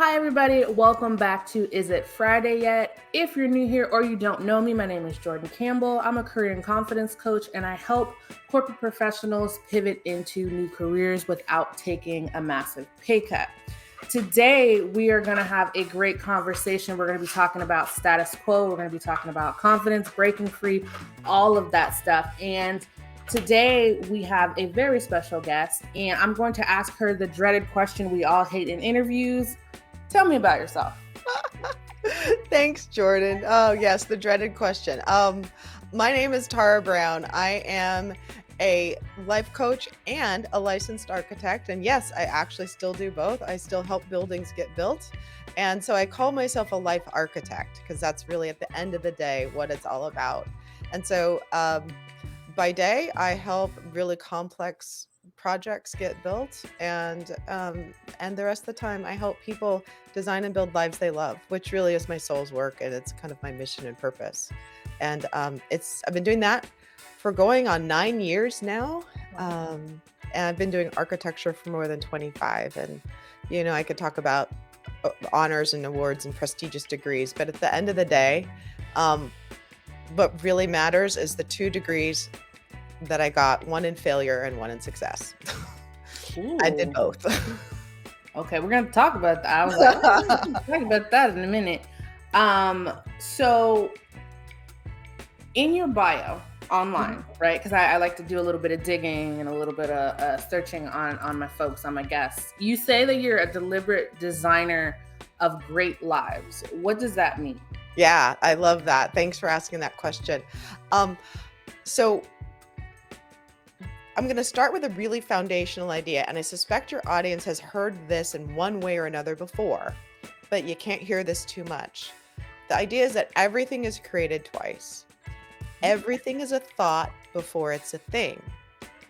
Hi, everybody. Welcome back to Is It Friday Yet? If you're new here or you don't know me, my name is Jordan Campbell. I'm a career and confidence coach, and I help corporate professionals pivot into new careers without taking a massive pay cut. Today, we are going to have a great conversation. We're going to be talking about status quo. We're going to be talking about confidence, breaking free, all of that stuff. And today, we have a very special guest, and I'm going to ask her the dreaded question we all hate in interviews. Tell me about yourself. Thanks, Jordan. Oh, yes, the dreaded question. My name is Tara Brown. I am a life coach and a licensed architect. And yes, I actually still do both. I still help buildings get built. And so I call myself a life architect because that's really at the end of the day what it's all about. And so by day, I help really complex projects get built, and the rest of the time I help people design and build lives they love, which really is my soul's work, and it's kind of my mission and purpose. And I've been doing that for going on 9 years now, and I've been doing architecture for more than 25. And I could talk about honors and awards and prestigious degrees, but at the end of the day, what really matters is the 2 degrees that I got, one in failure and one in success. I did both. Okay, we're gonna talk about that. I was like, we'll talk about that in a minute. So in your bio online, right? Because I like to do a little bit of digging and a little bit of searching on my folks, on my guests. You say that you're a deliberate designer of great lives. What does that mean? Yeah, I love that. Thanks for asking that question. So I'm going to start with a really foundational idea, and I suspect your audience has heard this in one way or another before, but you can't hear this too much. The idea is that everything is created twice. Everything is a thought before it's a thing.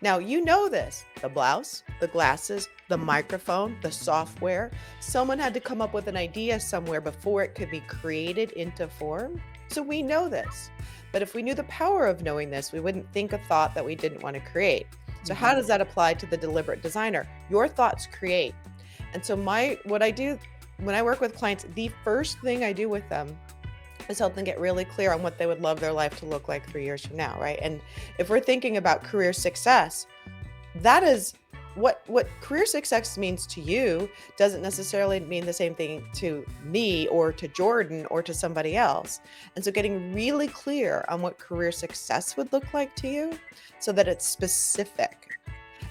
Now, you know this. The blouse, the glasses, the microphone, the software. Someone had to come up with an idea somewhere before it could be created into form. So we know this. But if we knew the power of knowing this, we wouldn't think a thought that we didn't want to create. So how does that apply to the deliberate designer? Your thoughts create. And so what I do when I work with clients, the first thing I do with them is help them get really clear on what they would love their life to look like 3 years from now, right? And if we're thinking about career success, that is what career success means to you doesn't necessarily mean the same thing to me or to Jordan or to somebody else. And so getting really clear on what career success would look like to you so that it's specific.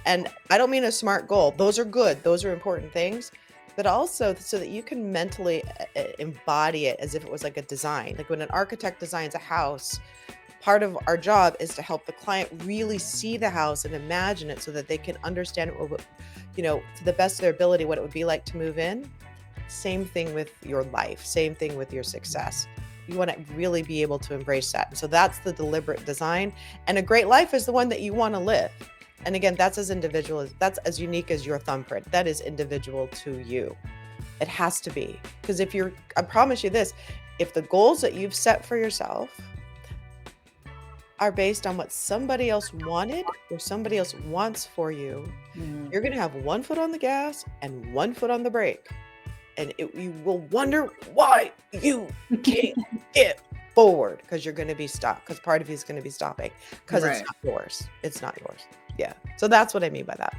And I don't mean a smart goal. Those are good. Those are important things. But also so that you can mentally embody it as if it was like a design. Like when an architect designs a house, part of our job is to help the client really see the house and imagine it so that they can understand it, to the best of their ability, what it would be like to move in. Same thing with your life, same thing with your success. You want to really be able to embrace that. So that's the deliberate design. And a great life is the one that you want to live. And again, that's as as unique as your thumbprint. That is individual to you. It has to be. Because I promise you this, if the goals that you've set for yourself are based on what somebody else wanted or somebody else wants for you, you're going to have one foot on the gas and one foot on the brake. And you will wonder why you can't get forward, because you're going to be stopped, because part of you is going to be stopping because It's not yours. It's not yours. Yeah. So that's what I mean by that.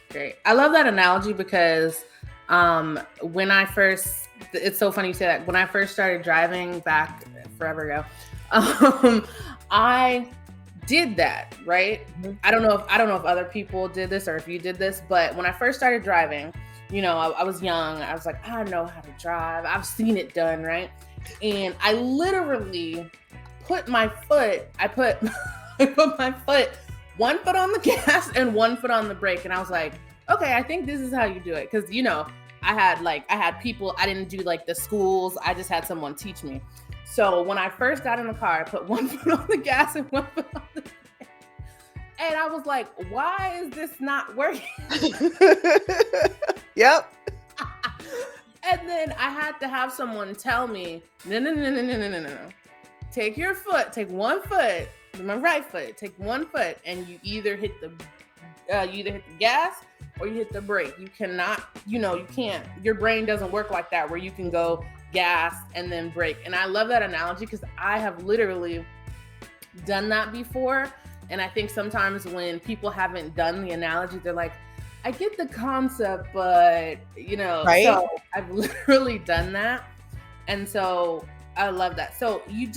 Great. I love that analogy because it's so funny you say that. When I first started driving back forever ago, I did that, right? I don't know if other people did this or if you did this, but when I first started driving, I was young. I was like, I know how to drive. I've seen it done, right? And I literally put my foot, one foot on the gas and one foot on the brake. And I was like, okay, I think this is how you do it. Cause I had people, I didn't do like the schools. I just had someone teach me. So when I first got in the car, I put one foot on the gas and one foot on the brake. And I was like, why is this not working? Yep. And then I had to have someone tell me, no. Take one foot, my right foot, take one foot, and you either hit the gas or you hit the brake. You cannot, you can't, your brain doesn't work like that where you can go gas and then brake. And I love that analogy because I have literally done that before. And I think sometimes when people haven't done the analogy, they're like, I get the concept, but Right? so I've literally done that. And so I love that. So you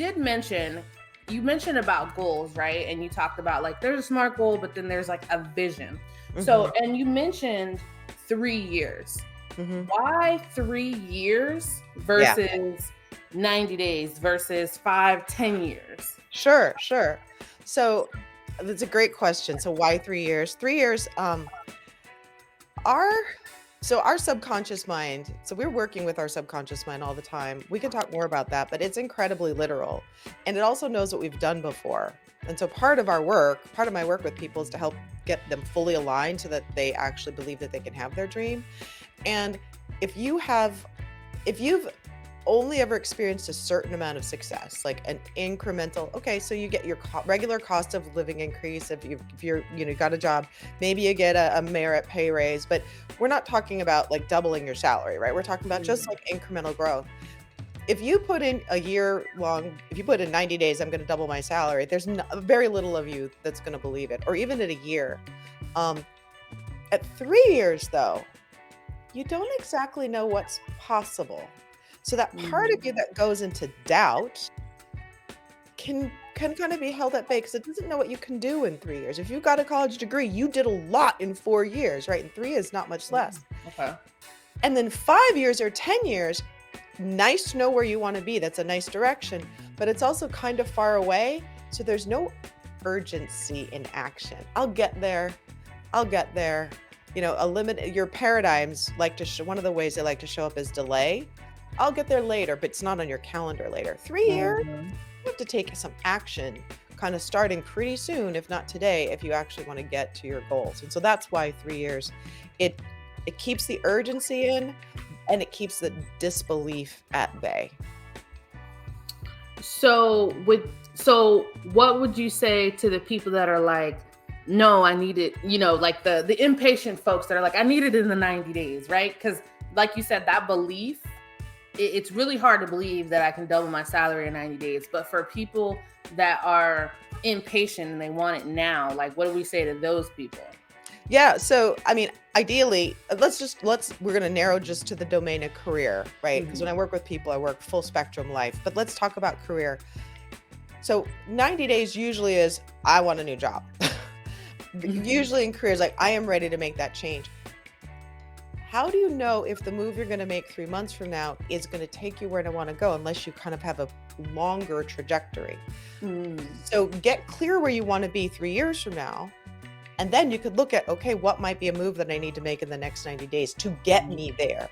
mentioned about goals, right? And you talked about like there's a SMART goal, but then there's like a vision. Mhm. So, and you mentioned 3 years. Mhm. Why 3 years Yeah. versus 90 days versus 5, 10 years? Sure. So that's a great question. So why 3 years? 3 years, our our subconscious mind, so we're working with our subconscious mind all the time. We can talk more about that, but it's incredibly literal. And it also knows what we've done before. And so part of my work with people is to help get them fully aligned so that they actually believe that they can have their dream. And if you have if you've only ever experienced a certain amount of success, like an incremental, okay, so you get your regular cost of living increase if you're got a job, maybe you get a merit pay raise, but we're not talking about like doubling your salary, right? We're talking about just Mm, like incremental growth. If you put in if you put in 90 days, I'm going to double my salary, there's very little of you that's going to believe it, or even at a year. Um, at 3 years, though, you don't exactly know what's possible. So that part of you mm, that goes into doubt can kind of be held at bay because it doesn't know what you can do in 3 years. If you got a college degree, you did a lot in 4 years, right? And 3 is not much less. okay. And then 5 years or 10 years, nice to know where you want to be. That's a nice direction, but it's also kind of far away. So there's no urgency in action. I'll get there. I'll get there. Your paradigms like to show, one of the ways they like to show up is delay. I'll get there later, but it's not on your calendar later. 3 years, Mhm. you have to take some action, kind of starting pretty soon, if not today, if you actually want to get to your goals. And so that's why 3 years, it it keeps the urgency in and it keeps the disbelief at bay. So what would you say to the people that are like, no, I need it, like the impatient folks that are like, I need it in the 90 days, right? Because like you said, that belief, it's really hard to believe that I can double my salary in 90 days. But for people that are impatient and they want it now, like what do we say to those people? Yeah, so I mean, ideally, we're going to narrow just to the domain of career, right? Because when I Mhm. work with people, I work full spectrum life. But let's talk about career. So 90 days usually is I want a new job. Mhm. Usually in careers, like I am ready to make that change. How do you know if the move you're going to make 3 months from now is going to take you where I want to go unless you kind of have a longer trajectory? Mm. So get clear where you want to be 3 years from now. And then you could look at, okay, what might be a move that I need to make in the next 90 days to get me there?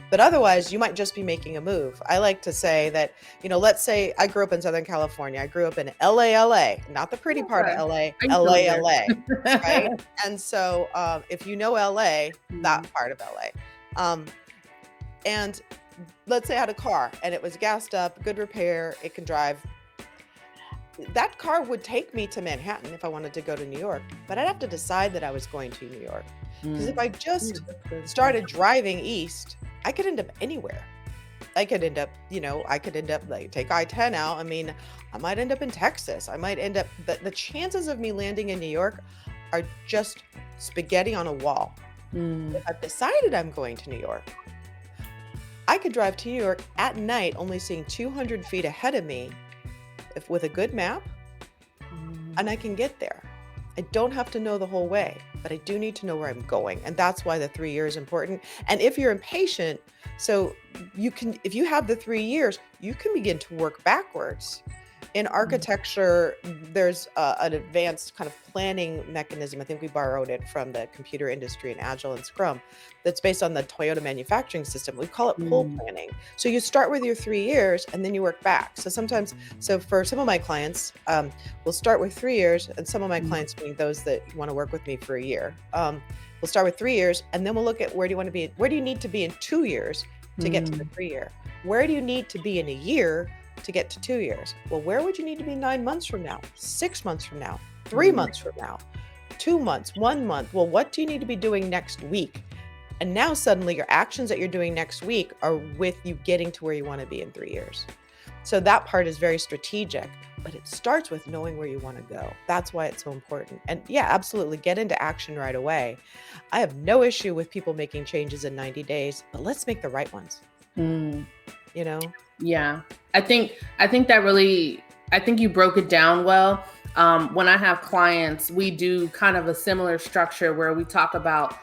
But otherwise, you might just be making a move. I like to say that, let's say I grew up in Southern California. I grew up in LA, not the pretty part of Okay. LA, I used to live LA, right? there. And so if you know LA, that Mm. part of LA. And let's say I had a car and it was gassed up, good repair, it can drive. That car would take me to Manhattan if I wanted to go to New York, but I'd have to decide that I was going to New York. Because if Mm. I Yeah, just that's good. started driving east, I could end up anywhere. I could end up like take I-10 out. I mean, I might end up in Texas. I might end up, the chances of me landing in New York are just spaghetti on a wall. Mm. If I've decided I'm going to New York, I could drive to New York at night, only seeing 200 feet ahead of me if with a good map, Mm. and I can get there. I don't have to know the whole way, but I do need to know where I'm going. And that's why the 3 years is important. And if you're impatient, so if you have the 3 years, you can begin to work backwards. In Mm. architecture, there's an advanced kind of planning mechanism. I think we borrowed it from the computer industry in Agile and Scrum that's based on the Toyota manufacturing system. We call it pull Mm. planning. So you start with your 3 years and then you work back. So for some of my clients, we'll start with 3 years, and some of my Mm. clients, meaning those that want to work with me for a year, we'll start with 3 years, and then we'll look at where do you want to be, where do you need to be in 2 years to get to the Mm. 3 year? Where do you need to be in a year to get to 2 years? Well, where would you need to be 9 months from now, 6 months from now, three Mm. months from now? 2 months, 1 month. Well, what do you need to be doing next week? And now suddenly your actions that you're doing next week are with you getting to where you want to be in 3 years. So that part is very strategic, but it starts with knowing where you want to go. That's why it's so important. And yeah, absolutely get into action right away. I have no issue with people making changes in 90 days, but let's make the right ones, Mm. you know? Yeah. I think that really, I think you broke it down well. When I have clients, we do kind of a similar structure where we talk about,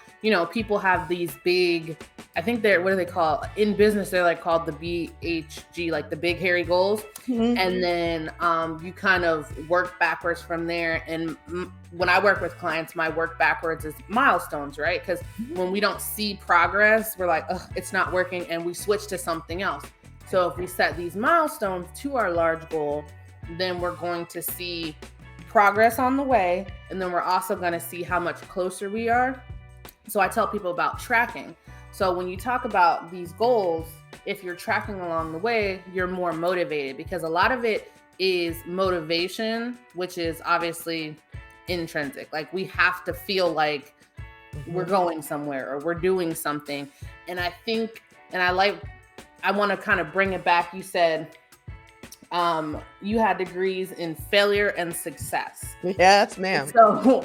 people have these big, I think they're, what do they call in business? They're like called the BHG, like the big hairy goals. Mhm. And then you kind of work backwards from there. And when I work with clients, my work backwards is milestones, right? Because when we don't see progress, we're like, oh, it's not working, and we switch to something else. So if we set these milestones to our large goal, then we're going to see progress on the way. And then we're also going to see how much closer we are. So I tell people about tracking. So when you talk about these goals, if you're tracking along the way, you're more motivated, because a lot of it is motivation, which is obviously intrinsic. Like we have to feel like we're Mhm. going somewhere or we're doing something. And I think, and I want to kind of bring it back. You said you had degrees in failure and success. Yes, ma'am. So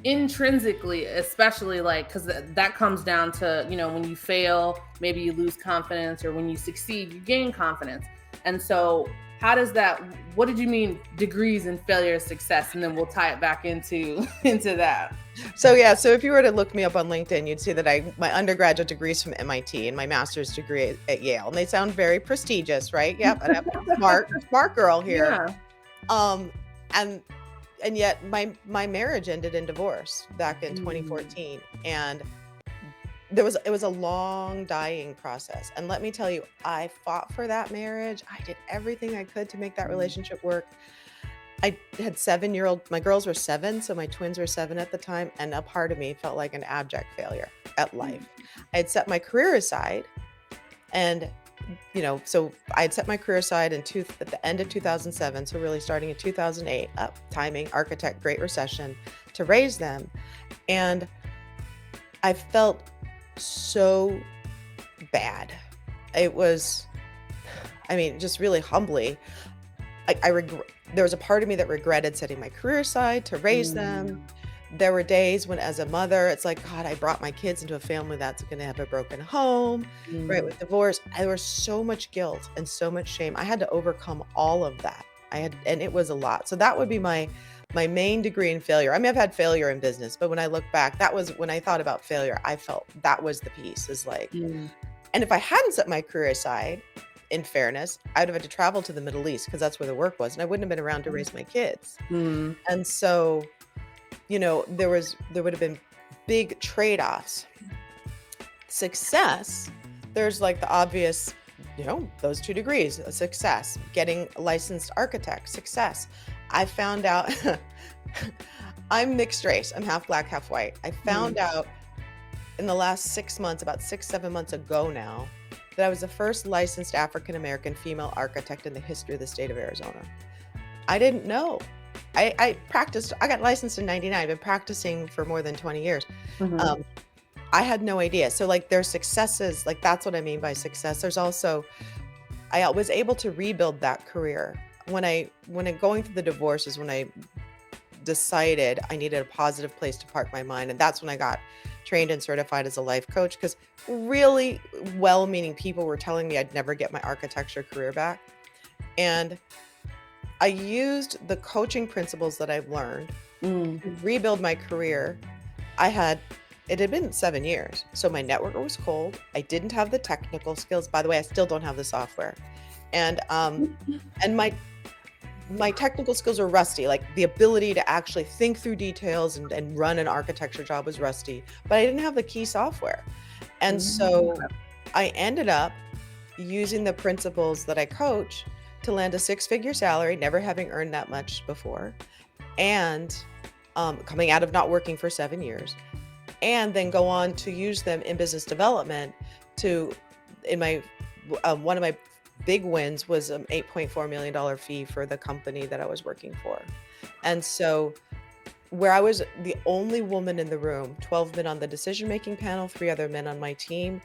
intrinsically, especially like, because that comes down to, when you fail, maybe you lose confidence, or when you succeed, you gain confidence. And so how does that, what did you mean degrees in failure and success? And then we'll tie it back into into that. So yeah, so if you were to look me up on LinkedIn, you'd see that my undergraduate degree is from MIT and my master's degree at Yale. And they sound very prestigious, right? Yep, and I'm smart girl here. Yeah. Um, and and yet my marriage ended in divorce back in Mm. 2014. And it was a long dying process. And let me tell you, I fought for that marriage. I did everything I could to make that Mm. relationship work. I had 7-year-old my girls were 7, so my twins were 7 at the time, and a part of me felt like an abject failure at life. I had set my career aside, and, so I had set my career aside at the end of 2007, so really starting in 2008, up timing, architect, Great Recession, to raise them, and I felt so bad. It was I mean, just really humbly, I regret there was a part of me that regretted setting my career aside to raise them. Mm. There were days when as a mother, it's like, God, I brought my kids into a family that's gonna have a broken home, right, Mm. with divorce. There was so much guilt and so much shame. I had to overcome all of that. And it was a lot. So that would be my main degree in failure. I mean, I've had failure in business, but when I look back, that was when I thought about failure, I felt that was the piece is like, Mm. and if I hadn't set my career aside, in fairness, I'd have had to travel to the Middle East because that's where the work was, and I wouldn't have been around to raise my kids. Mm. And so, there would have been big trade-offs. Success, there's like the obvious, those 2 degrees, a success. Getting a licensed architect, success. I found out I'm mixed race. I'm half black, half white. I found Mm. out in the last 6 months, about 6, 7 months ago now, that I was the first licensed African American female architect in the history of the state of Arizona. I didn't know. I practiced, I got licensed in 99. I've been practicing for more than 20 years. Mhm. Um, I had no idea. So like there's successes, like that's what I mean by success. There's also, I was able to rebuild that career. When I going through the divorce is when I decided I needed a positive place to park my mind. And that's when I got trained and certified as a life coach because really well meaning people were telling me I'd never get my architecture career back. And I used the coaching principles that I've learned Mm. to rebuild my career. I had it had been 7 years. So my network was cold. I didn't have the technical skills. By the way, I still don't have the software. And and my technical skills are rusty, like the ability to actually think through details and run an architecture job was rusty, but I didn't have the key software. And Mm. so I ended up using the principles that I coach to land a 6-figure salary, never having earned that much before, and coming out of not working for 7 years, and then go on to use them in business development to in my one of my big wins was an $8.4 million fee for the company that I was working for. And so where I was the only woman in the room, 12 men on the decision-making panel, 3 other men on my team,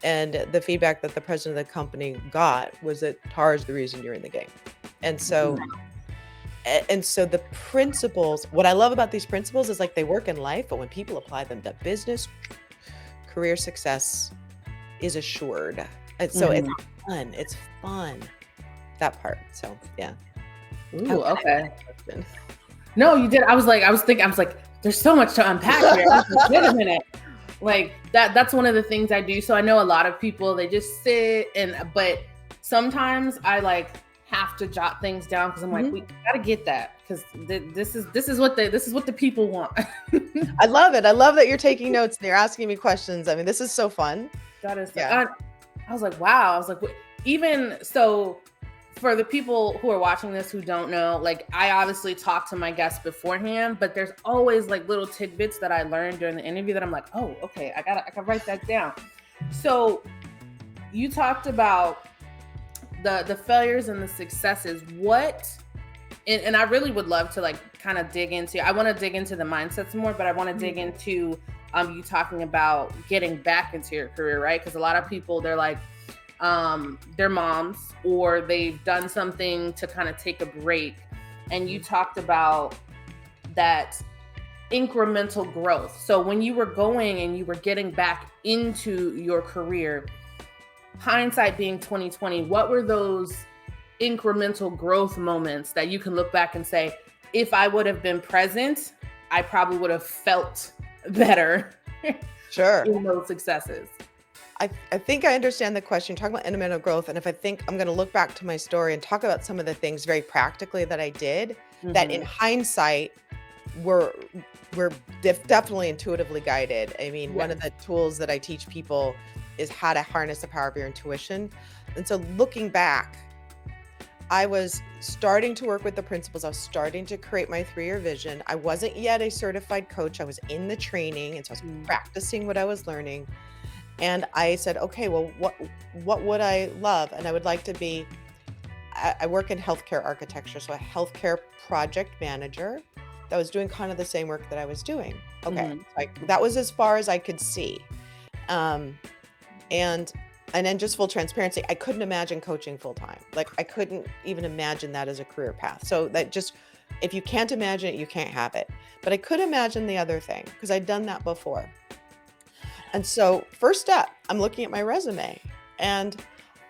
and the feedback that the president of the company got was that Tara is the reason you're in the game. And so and so the principles, what I love about these principles is like they work in life, but when people apply them to business, career success is assured. And so it's fun. It's fun. That part. So yeah. Ooh, okay. Question. No, you did. I was like, there's so much to unpack here. I was like, wait a minute. Like that's one of the things I do. So I know a lot of people, they just sit but sometimes I like have to jot things down because I'm like, we gotta get that because this is what the people want. I love it. I love that you're taking notes and you're asking me questions. I mean, this is so fun. That is, yeah. I was like, wow. I was like, even so, for the people who are watching this who don't know, like I obviously talk to my guests beforehand, but there's always like little tidbits that I learned during the interview that I'm like, oh, okay, I can write that down. So you talked about the failures and the successes. And I really would love to like kind of dig into, I want to dig into the mindsets more, but I want to dig into you talking about getting back into your career, right? Because a lot of people, they're like, they're moms or they've done something to kind of take a break. And you talked about that incremental growth. So when you were going and you were getting back into your career, hindsight being 2020, what were those incremental growth moments that you can look back and say, if I would have been present, I probably would have felt better Sure. in those successes? I think I understand the question. You're talking about incremental growth. And if I think I'm going to look back to my story and talk about some of the things very practically that I did that in hindsight were definitely intuitively guided. I mean, one of the tools that I teach people is how to harness the power of your intuition. And so looking back, I was starting to work with the principles. I was starting to create my 3-year vision. I wasn't yet a certified coach. I was in the training. And so I was practicing what I was learning. And I said, okay, well, what would I love? And I would like to be, I work in healthcare architecture. So a healthcare project manager that was doing kind of the same work that I was doing. Okay. That was as far as I could see. And then just full transparency, I couldn't imagine coaching full time. Like I couldn't even imagine that as a career path. So that just, if you can't imagine it, you can't have it. But I could imagine the other thing because I'd done that before. And so first step, I'm looking at my resume and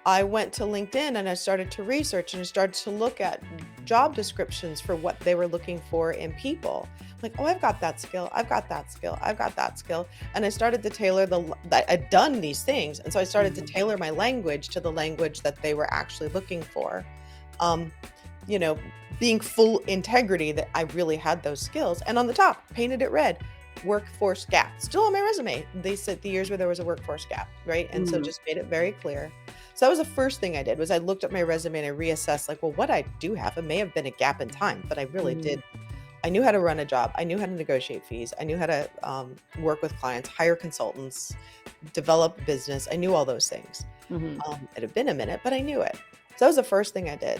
I went to LinkedIn and I started to research and I started to look at job descriptions for what they were looking for in people. Like, oh, I've got that skill. I've got that skill. I've got that skill. And I started to tailor that I'd done these things. And so I started to tailor my language to the language that they were actually looking for. Being full integrity that I really had those skills. And on the top, painted it red. Workforce gap, still on my resume. They said the years where there was a workforce gap, right? And so just made it very clear. So that was the first thing I did was I looked at my resume and I reassessed like, well, what I do have, it may have been a gap in time, but I really did. I knew how to run a job. I knew how to negotiate fees. I knew how to work with clients, hire consultants, develop business. I knew all those things. It had been a minute, but I knew it. So that was the first thing I did.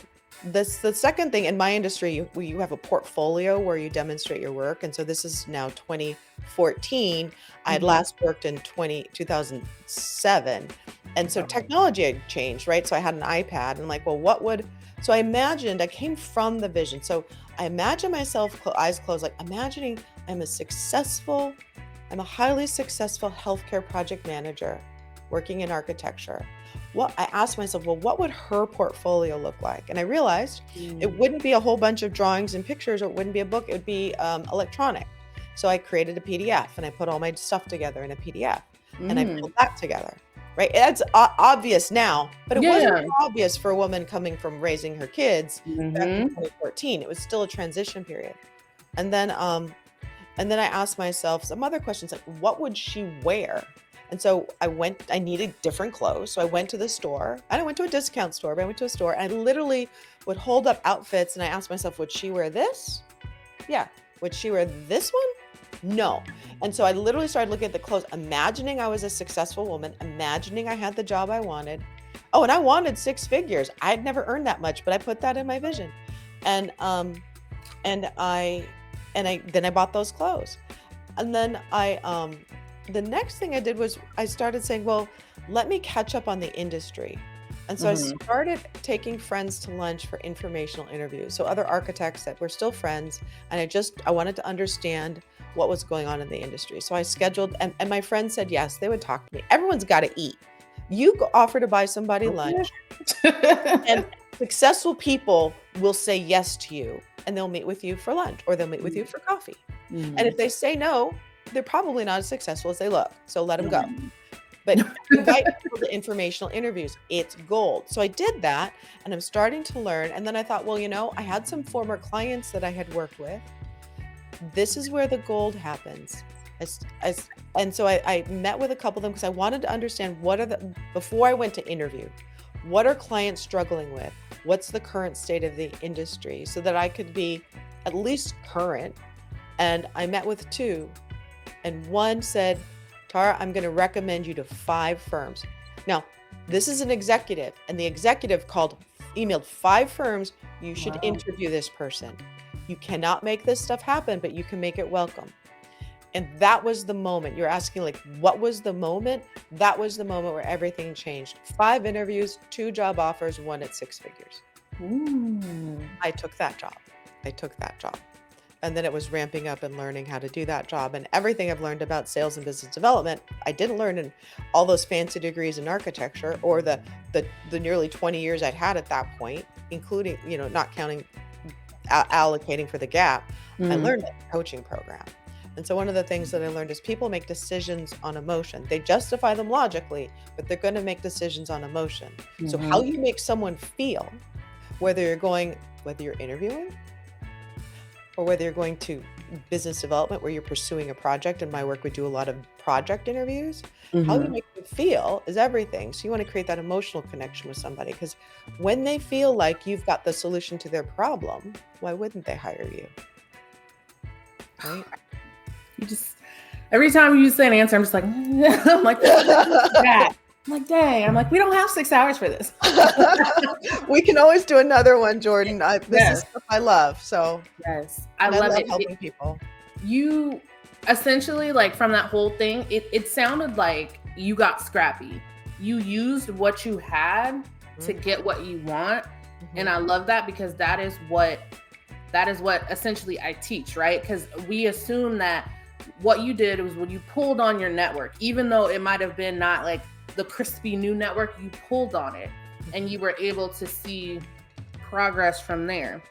The second thing in my industry, you have a portfolio where you demonstrate your work. And so this is now 2014. I had last worked in 2007. And so technology had changed, right? So I had an iPad and I'm like, well, so I imagined, I came from the vision. So I imagine myself, eyes closed, like imagining I'm a highly successful healthcare project manager working in architecture. I asked myself, well, what would her portfolio look like? And I realized it wouldn't be a whole bunch of drawings and pictures, or it wouldn't be a book, it would be electronic. So I created a PDF and I put all my stuff together in a PDF and I pulled that together, right? It's obvious now, but it wasn't obvious for a woman coming from raising her kids back in 2014. It was still a transition period. And then I asked myself some other questions like, what would she wear? And so I needed different clothes. So I went to the store. I didn't went to a discount store, but I went to a store and I literally would hold up outfits and I asked myself, would she wear this? Yeah. Would she wear this one? No. And so I literally started looking at the clothes, imagining I was a successful woman, imagining I had the job I wanted. Oh, and I wanted 6 figures. I had never earned that much, but I put that in my vision. And and I bought those clothes. And then the next thing I did was I started saying, well, let me catch up on the industry. And so I Mhm. started taking friends to lunch for informational interviews. So other architects that were still friends. And I wanted to understand what was going on in the industry. So I scheduled, and my friends said yes, they would talk to me. Everyone's got to eat. Offer to buy somebody lunch, and successful people will say yes to you, and they'll meet with you for lunch, or they'll meet with you for coffee. And if Mhm. they say no, they're probably not as successful as they look. So let them go. Mhm. But invite people to informational interviews. It's gold. So I did that, and I'm starting to learn. And then I thought, well, I had some former clients that I had worked with. This is where the gold happens. And so I met with a couple of them because I wanted to understand before I went to interview, what are clients struggling with? What's the current state of the industry, so that I could be at least current. And I met with two, and one said, Tara, I'm going to recommend you to 5 firms. Now, this is an executive, and the executive emailed 5 firms. You should Wow. interview this person. You cannot make this stuff happen, but you can make it welcome. And that was the moment. You're asking, like, what was the moment? That was the moment where everything changed. 5 interviews, 2 job offers, 1 at 6 figures. Ooh. I took that job. And then it was ramping up and learning how to do that job. And everything I've learned about sales and business development, I didn't learn in all those fancy degrees in architecture, or the nearly 20 years I'd had at that point, including, not counting allocating for the gap. I Mhm. learned that in the coaching program. And so one of the things that I learned is people make decisions on emotion. They justify them logically, but they're going to make decisions on emotion. So how Mhm. you make someone feel, whether you're interviewing, or whether you're going to business development where you're pursuing a project. In my work, we do a lot of project interviews. How you Mhm. make them feel is everything. So you want to create that emotional connection with somebody, because when they feel like you've got the solution to their problem, why wouldn't they hire you? Right? You just every time you say an answer, I'm just like, I'm like, that. I'm like, dang. I'm like, we don't have 6 hours for this. We can always do another one, Jordan. This is Yes. stuff I love. So, Yes. I and I love love it. helping people. You essentially, like, from that whole thing, it sounded like you got scrappy. You used what you had to Mhm, get what you want. And mhm, I love that, because that is what essentially I teach, right? Because we assume that what you did was when you pulled on your network, even though it might have been not like the crispy new network, you pulled on it and mhm, you were able to see progress from there,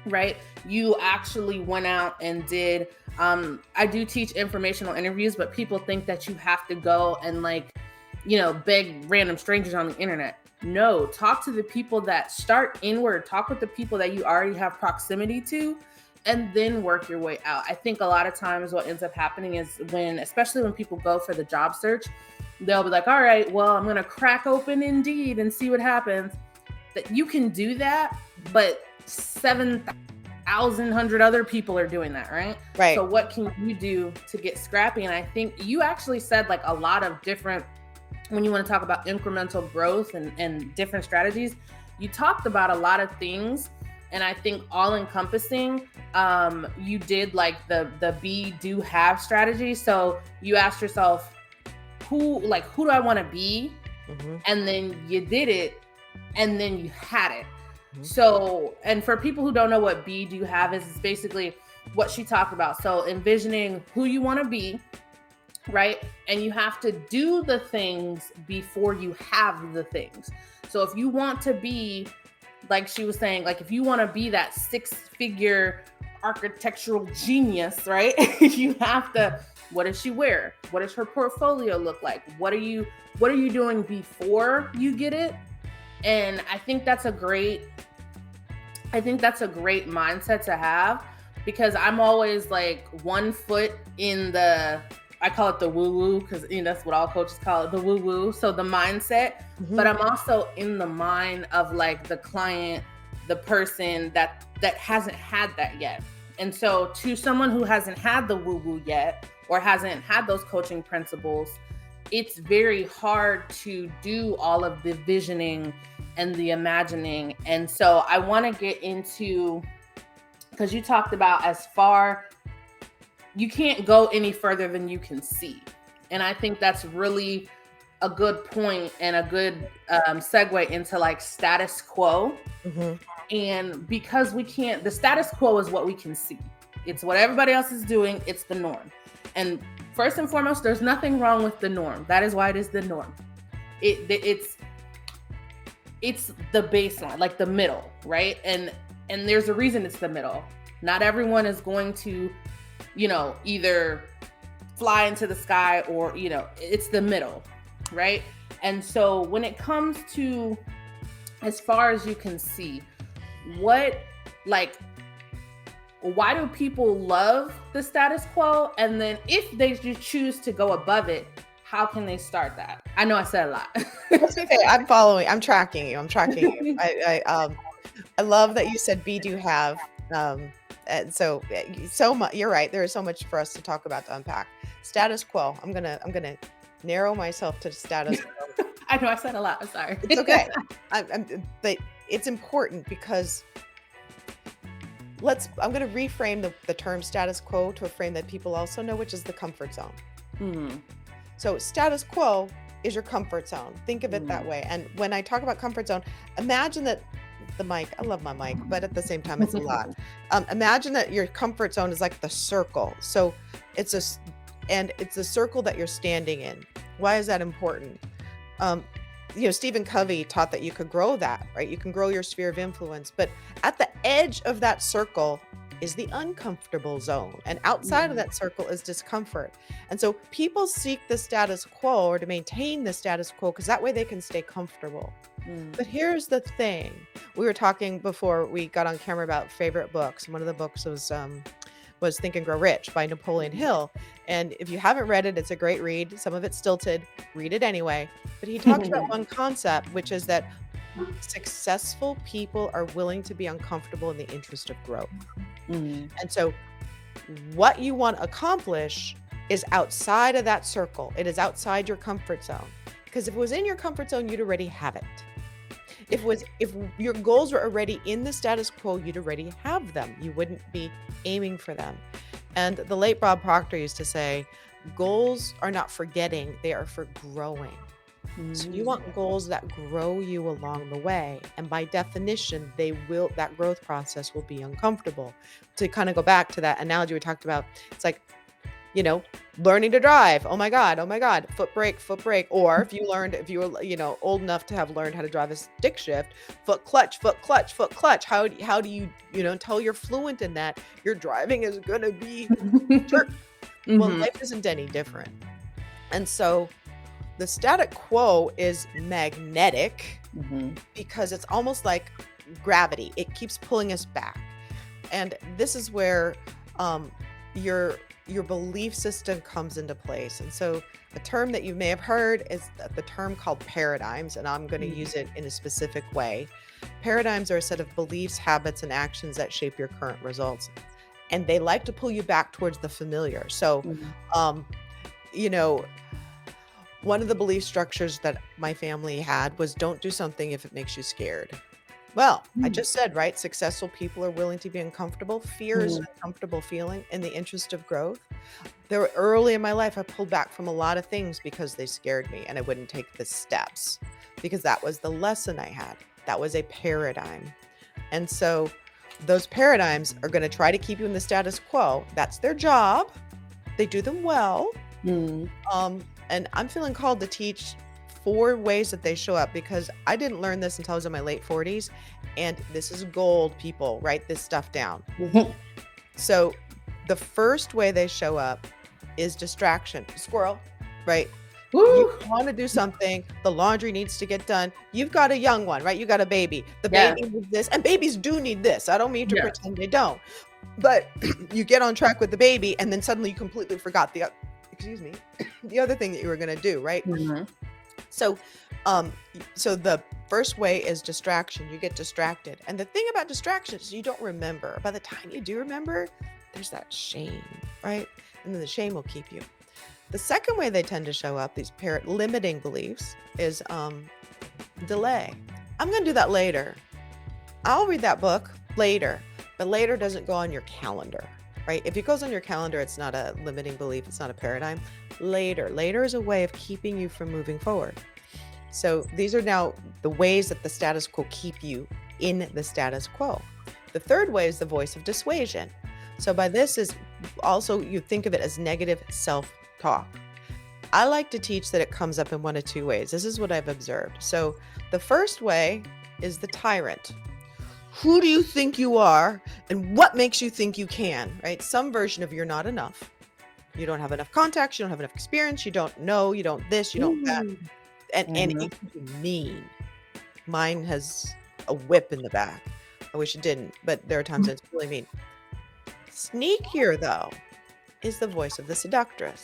mhm, right? You actually went out and did. I do teach informational interviews, but people think that you have to go and, like, beg random strangers on the internet. No, talk to the people that start inward, talk with the people that you already have proximity to, and then work your way out. I think a lot of times what ends up happening is especially when people go for the job search, they'll be like, all right, well, I'm going to crack open Indeed and see what happens. That you can do that, mhm. but 7,100 other people are doing that, right? Right. So what can you do to get scrappy? And I think you actually said, like, a lot of different, when you want to talk about incremental growth and different strategies, you talked about a lot of things. And I think all encompassing, you did like the be, do, have strategy. So you asked yourself, who do I want to be? Mhm, And then you did it, and then you had it. mhm, So, and for people who don't know what be, do, have is, it's basically what she talked about. So envisioning who you want to be, right? And you have to do the things before you have the things. So if you want to be, like she was saying, like, if you want to be that 6-figure architectural genius, right? You have to, what does she wear? What does her portfolio look like? What are you doing before you get it? And I think that's a great mindset to have, because I'm always like 1 foot in I call it the woo woo, because that's what all coaches call it, the woo woo. So the mindset, but mhm. I'm also in the mind of, like, the client, the person that hasn't had that yet. And so to someone who hasn't had the woo woo yet, or hasn't had those coaching principles, it's very hard to do all of the visioning and the imagining. And so I want to get into, because you talked about as far you can't go any further than you can see. And I think that's really a good point and a good segue into like status quo. Mhm. And because we can't, the status quo is what we can see. It's what everybody else is doing. It's the norm. And first and foremost, there's nothing wrong with the norm. That is why it is the norm. It's the baseline, like the middle, right? And there's a reason it's the middle. Not everyone is going to, either fly into the sky or, it's the middle, right? And so when it comes to, as far as you can see, why do people love the status quo? And then if they just choose to go above it, how can they start that? I know I said a lot. That's okay. I'm following. I'm tracking you. I love that you said be, do, have. And so much. You're right. There is so much for us to talk about, to unpack. Status quo. I'm gonna narrow myself to status quo. I know I said a lot. I'm sorry. It's okay. But it's important because I'm going to reframe the term status quo to a frame that people also know, which is the comfort zone. Mm-hmm. So status quo is your comfort zone. Think of it that way. And when I talk about comfort zone, imagine that the mic, I love my mic, but at the same time, it's a lot. Imagine that your comfort zone is like the circle. So it's a circle that you're standing in. Why is that important? Stephen Covey taught that you could grow that, right? You can grow your sphere of influence, but at the edge of that circle is the uncomfortable zone. And outside of that circle is discomfort. And so people seek the status quo, or to maintain the status quo, because that way they can stay comfortable. But here's the thing. We were talking before we got on camera about favorite books. One of the books was Think and Grow Rich by Napoleon Hill. And if you haven't read it, it's a great read. Some of it's stilted. Read it anyway. But he talks about one concept, which is that successful people are willing to be uncomfortable in the interest of growth. And so what you want to accomplish is outside of that circle. It is outside your comfort zone. Because if it was in your comfort zone, you'd already have it. If your goals were already in the status quo, you'd already have them. You wouldn't be aiming for them. And the late Bob Proctor used to say, goals are not for getting, they are for growing. So you want goals that grow you along the way. And by definition, that growth process will be uncomfortable. To kind of go back to that analogy we talked about, it's like, learning to drive. Oh my God, foot brake. Or if you were, old enough to have learned how to drive a stick shift, foot clutch. How do you, until you're fluent in that, your driving is going to be sure. Well, life isn't any different. And so the status quo is magnetic because it's almost like gravity. It keeps pulling us back. And this is where your belief system comes into place. And so a term that you may have heard is the term called paradigms, and I'm going to use it in a specific way. Paradigms are a set of beliefs, habits, and actions that shape your current results. And they like to pull you back towards the familiar. So, one of the belief structures that my family had was don't do something if it makes you scared. Well, I just said, right? Successful people are willing to be uncomfortable. Fear is an uncomfortable feeling in the interest of growth. Early in my life, I pulled back from a lot of things because they scared me and I wouldn't take the steps because that was the lesson I had. That was a paradigm. And so those paradigms are going to try to keep you in the status quo. That's their job. They do them well. And I'm feeling called to teach 4 ways that they show up because I didn't learn this until I was in my late 40s. And this is gold, people. Write this stuff down. So the first way they show up is distraction. Squirrel, right? You want to do something. The laundry needs to get done. You've got a young one, right? You got a baby. The baby needs this. And babies do need this. I don't mean to pretend they don't. But you get on track with the baby and then suddenly you completely forgot the other thing that you were going to do, right? So the first way is distraction. You get distracted. And the thing about distraction is you don't remember. By the time you do remember, there's that shame, right? And then the shame will keep you. The second way they tend to show up, these limiting beliefs, is delay. I'm going to do that later. I'll read that book later, but later doesn't go on your calendar, right? If it goes on your calendar, it's not a limiting belief, it's not a paradigm. Later is a way of keeping you from moving forward. So these are now the ways that the status quo keep you in the status quo. The third way is the voice of dissuasion. So by this is also, you think of it as negative self-talk. I like to teach that it comes up in one of two ways. This is what I've observed. So the first way is the tyrant. Who do you think you are? And what makes you think you can, right? Some version of you're not enough. You don't have enough contacts. You don't have enough experience. You don't know. You don't this. You don't that. Ooh. And Mhm. it can be mean. Mine has a whip in the back. I wish it didn't, but there are times when it's really mean. Sneakier, though, is the voice of the seductress.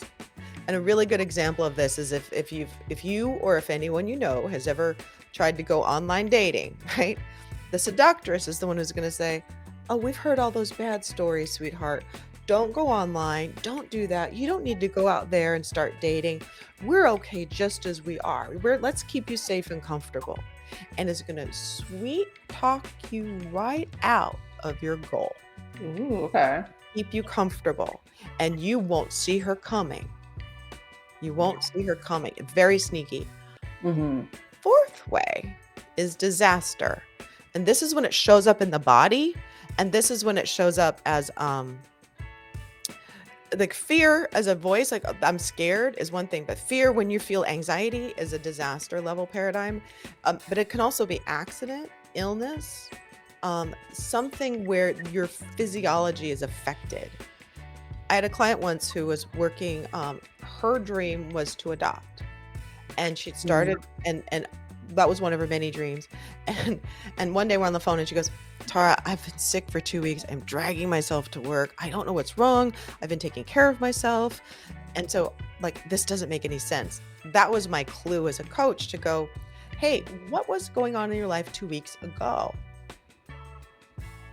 And a really good example of this is if you or if anyone you know has ever tried to go online dating, right? The seductress is the one who's going to say, "Oh, we've heard all those bad stories, sweetheart. Don't go online. Don't do that. You don't need to go out there and start dating. We're okay just as we are. Let's keep you safe and comfortable." And is going to sweet talk you right out of your goal. Ooh, okay. Keep you comfortable, and you won't see her coming. You won't see her coming. Very sneaky. Mm-hmm. Fourth way is disaster. And this is when it shows up in the body. And this is when it shows up as like fear as a voice, like I'm scared is one thing, but fear when you feel anxiety is a disaster level paradigm. But it can also be accident, illness, something where your physiology is affected. I had a client once who was working, her dream was to adopt. And she'd started, and that was one of her many dreams. And one day we're on the phone and she goes, "Tara, I've been sick for 2 weeks. I'm dragging myself to work. I don't know what's wrong. I've been taking care of myself." And so, like, this doesn't make any sense. That was my clue as a coach to go, "Hey, what was going on in your life 2 weeks ago?"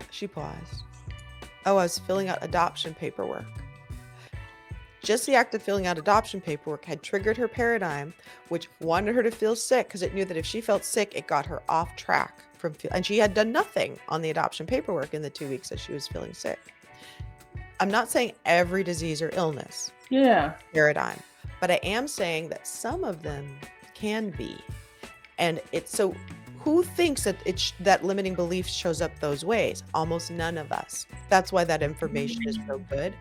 She paused. "Oh, I was filling out adoption paperwork." Just the act of filling out adoption paperwork had triggered her paradigm, which wanted her to feel sick because it knew that if she felt sick, it got her off track and she had done nothing on the adoption paperwork in the 2 weeks that she was feeling sick. I'm not saying every disease or illness paradigm, but I am saying that some of them can be. And it's so who thinks that that limiting belief shows up those ways? Almost none of us. That's why that information is so good.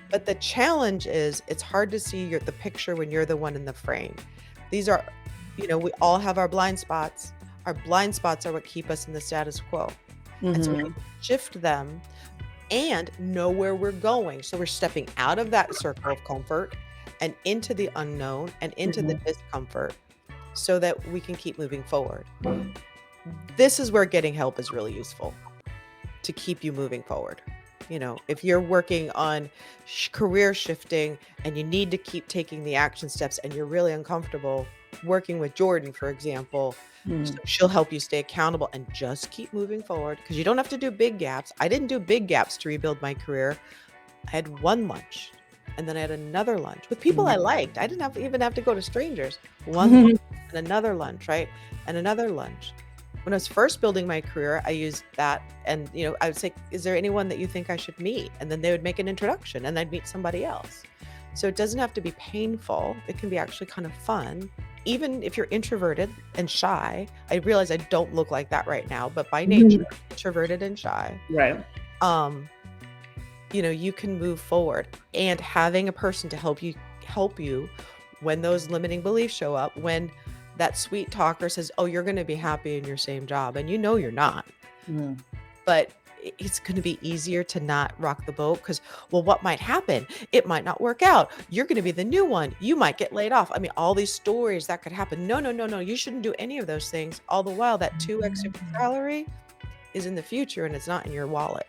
But the challenge is it's hard to see the picture when you're the one in the frame. These are, we all have our blind spots. Our blind spots are what keep us in the status quo. And so we Mm-hmm. can shift them and know where we're going. So we're stepping out of that circle of comfort and into the unknown and into the discomfort so that we can keep moving forward. This is where getting help is really useful to keep you moving forward. If you're working on career shifting and you need to keep taking the action steps and you're really uncomfortable, working with Jordan, for example, so she'll help you stay accountable and just keep moving forward because you don't have to do big gaps. I didn't do big gaps to rebuild my career. I had one lunch and then I had another lunch with people I liked. I didn't even have to go to strangers. One lunch and another lunch, right? And another lunch. When I was first building my career, I used that and, I would say, "Is there anyone that you think I should meet?" And then they would make an introduction and I'd meet somebody else. So it doesn't have to be painful. It can be actually kind of fun. Even if you're introverted and shy, I realize I don't look like that right now, but by nature, introverted and shy, Right. you can move forward. And having a person to help you when those limiting beliefs show up, when that sweet talker says, "Oh, you're going to be happy in your same job," and you're not, but it's going to be easier to not rock the boat because, well, what might happen? It might not work out. You're going to be the new one. You might get laid off. I mean, all these stories that could happen. No, no, no, no. You shouldn't do any of those things. All the while that 2x your salary is in the future and it's not in your wallet.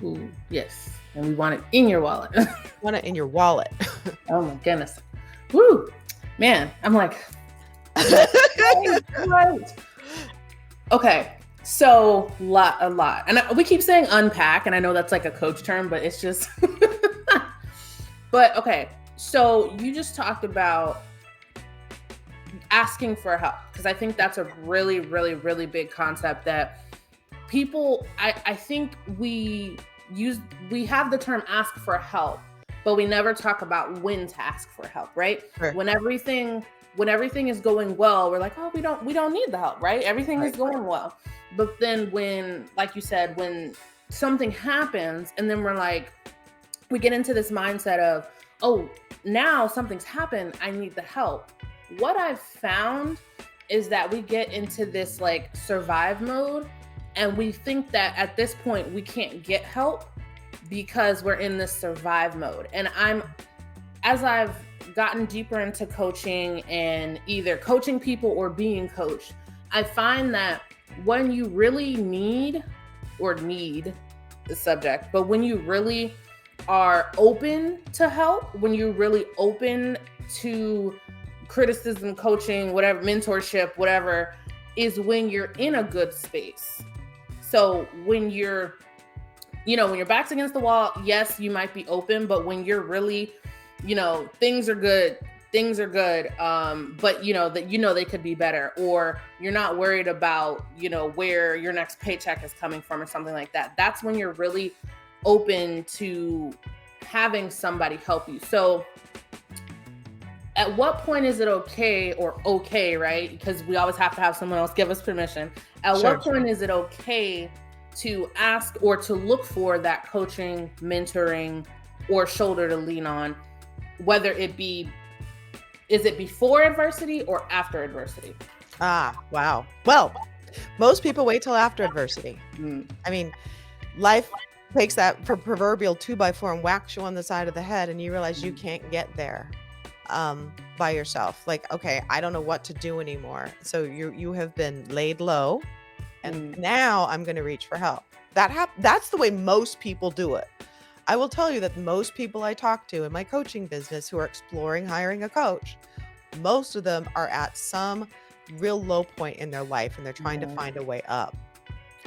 Ooh, yes. And we want it in your wallet. You want it in your wallet. Oh my goodness. Woo. Man, I'm like, right. Okay. So a lot. And we keep saying unpack, and I know that's like a coach term, but it's just, but okay. So you just talked about asking for help, because I think that's a really, really, really big concept that people, I think we use, we have the term ask for help, but we never talk about when to ask for help, right? Sure. When everything is going well, we're like, oh, we don't need the help, right? Everything is Right. going well. But then when, like you said, when something happens, and then we're like, we get into this mindset of, oh, now something's happened, I need the help. What I've found is that we get into this like survive mode, and we think that at this point we can't get help because we're in this survive mode. And as I've gotten deeper into coaching and either coaching people or being coached, I find that when you really need the subject, but when you really are open to help, when you're really open to criticism, coaching, whatever, mentorship, whatever, is when you're in a good space. So when you're, when your back's against the wall, yes, you might be open, but when you're really, things are good, but that they could be better, or you're not worried about, where your next paycheck is coming from or something like that. That's when you're really open to having somebody help you. So at what point is it okay, right? Because we always have to have someone else give us permission. At Sure. what point is it okay to ask or to look for that coaching, mentoring, or shoulder to lean on, whether it be, is it before adversity or after adversity? Wow. Well, most people wait till after adversity. I mean, life takes that proverbial 2x4 and whacks you on the side of the head, and you realize you can't get there by yourself. Like, okay, I don't know what to do anymore. So you have been laid low, and now I'm going to reach for help. That's the way most people do it. I will tell you that most people I talk to in my coaching business who are exploring hiring a coach, most of them are at some real low point in their life, and they're trying to find a way up.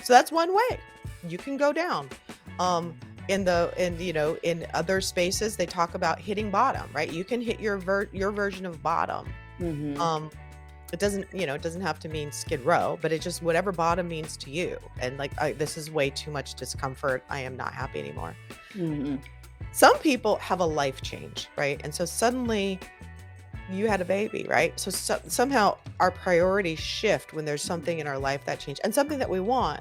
So that's one way you can go down. In other spaces, they talk about hitting bottom, right? You can hit your version of bottom. It doesn't have to mean Skid Row, but it just, whatever bottom means to you. And like, this is way too much discomfort. I am not happy anymore. Some people have a life change, right? And so suddenly you had a baby, right? So somehow our priorities shift when there's something in our life that changed and something that we want.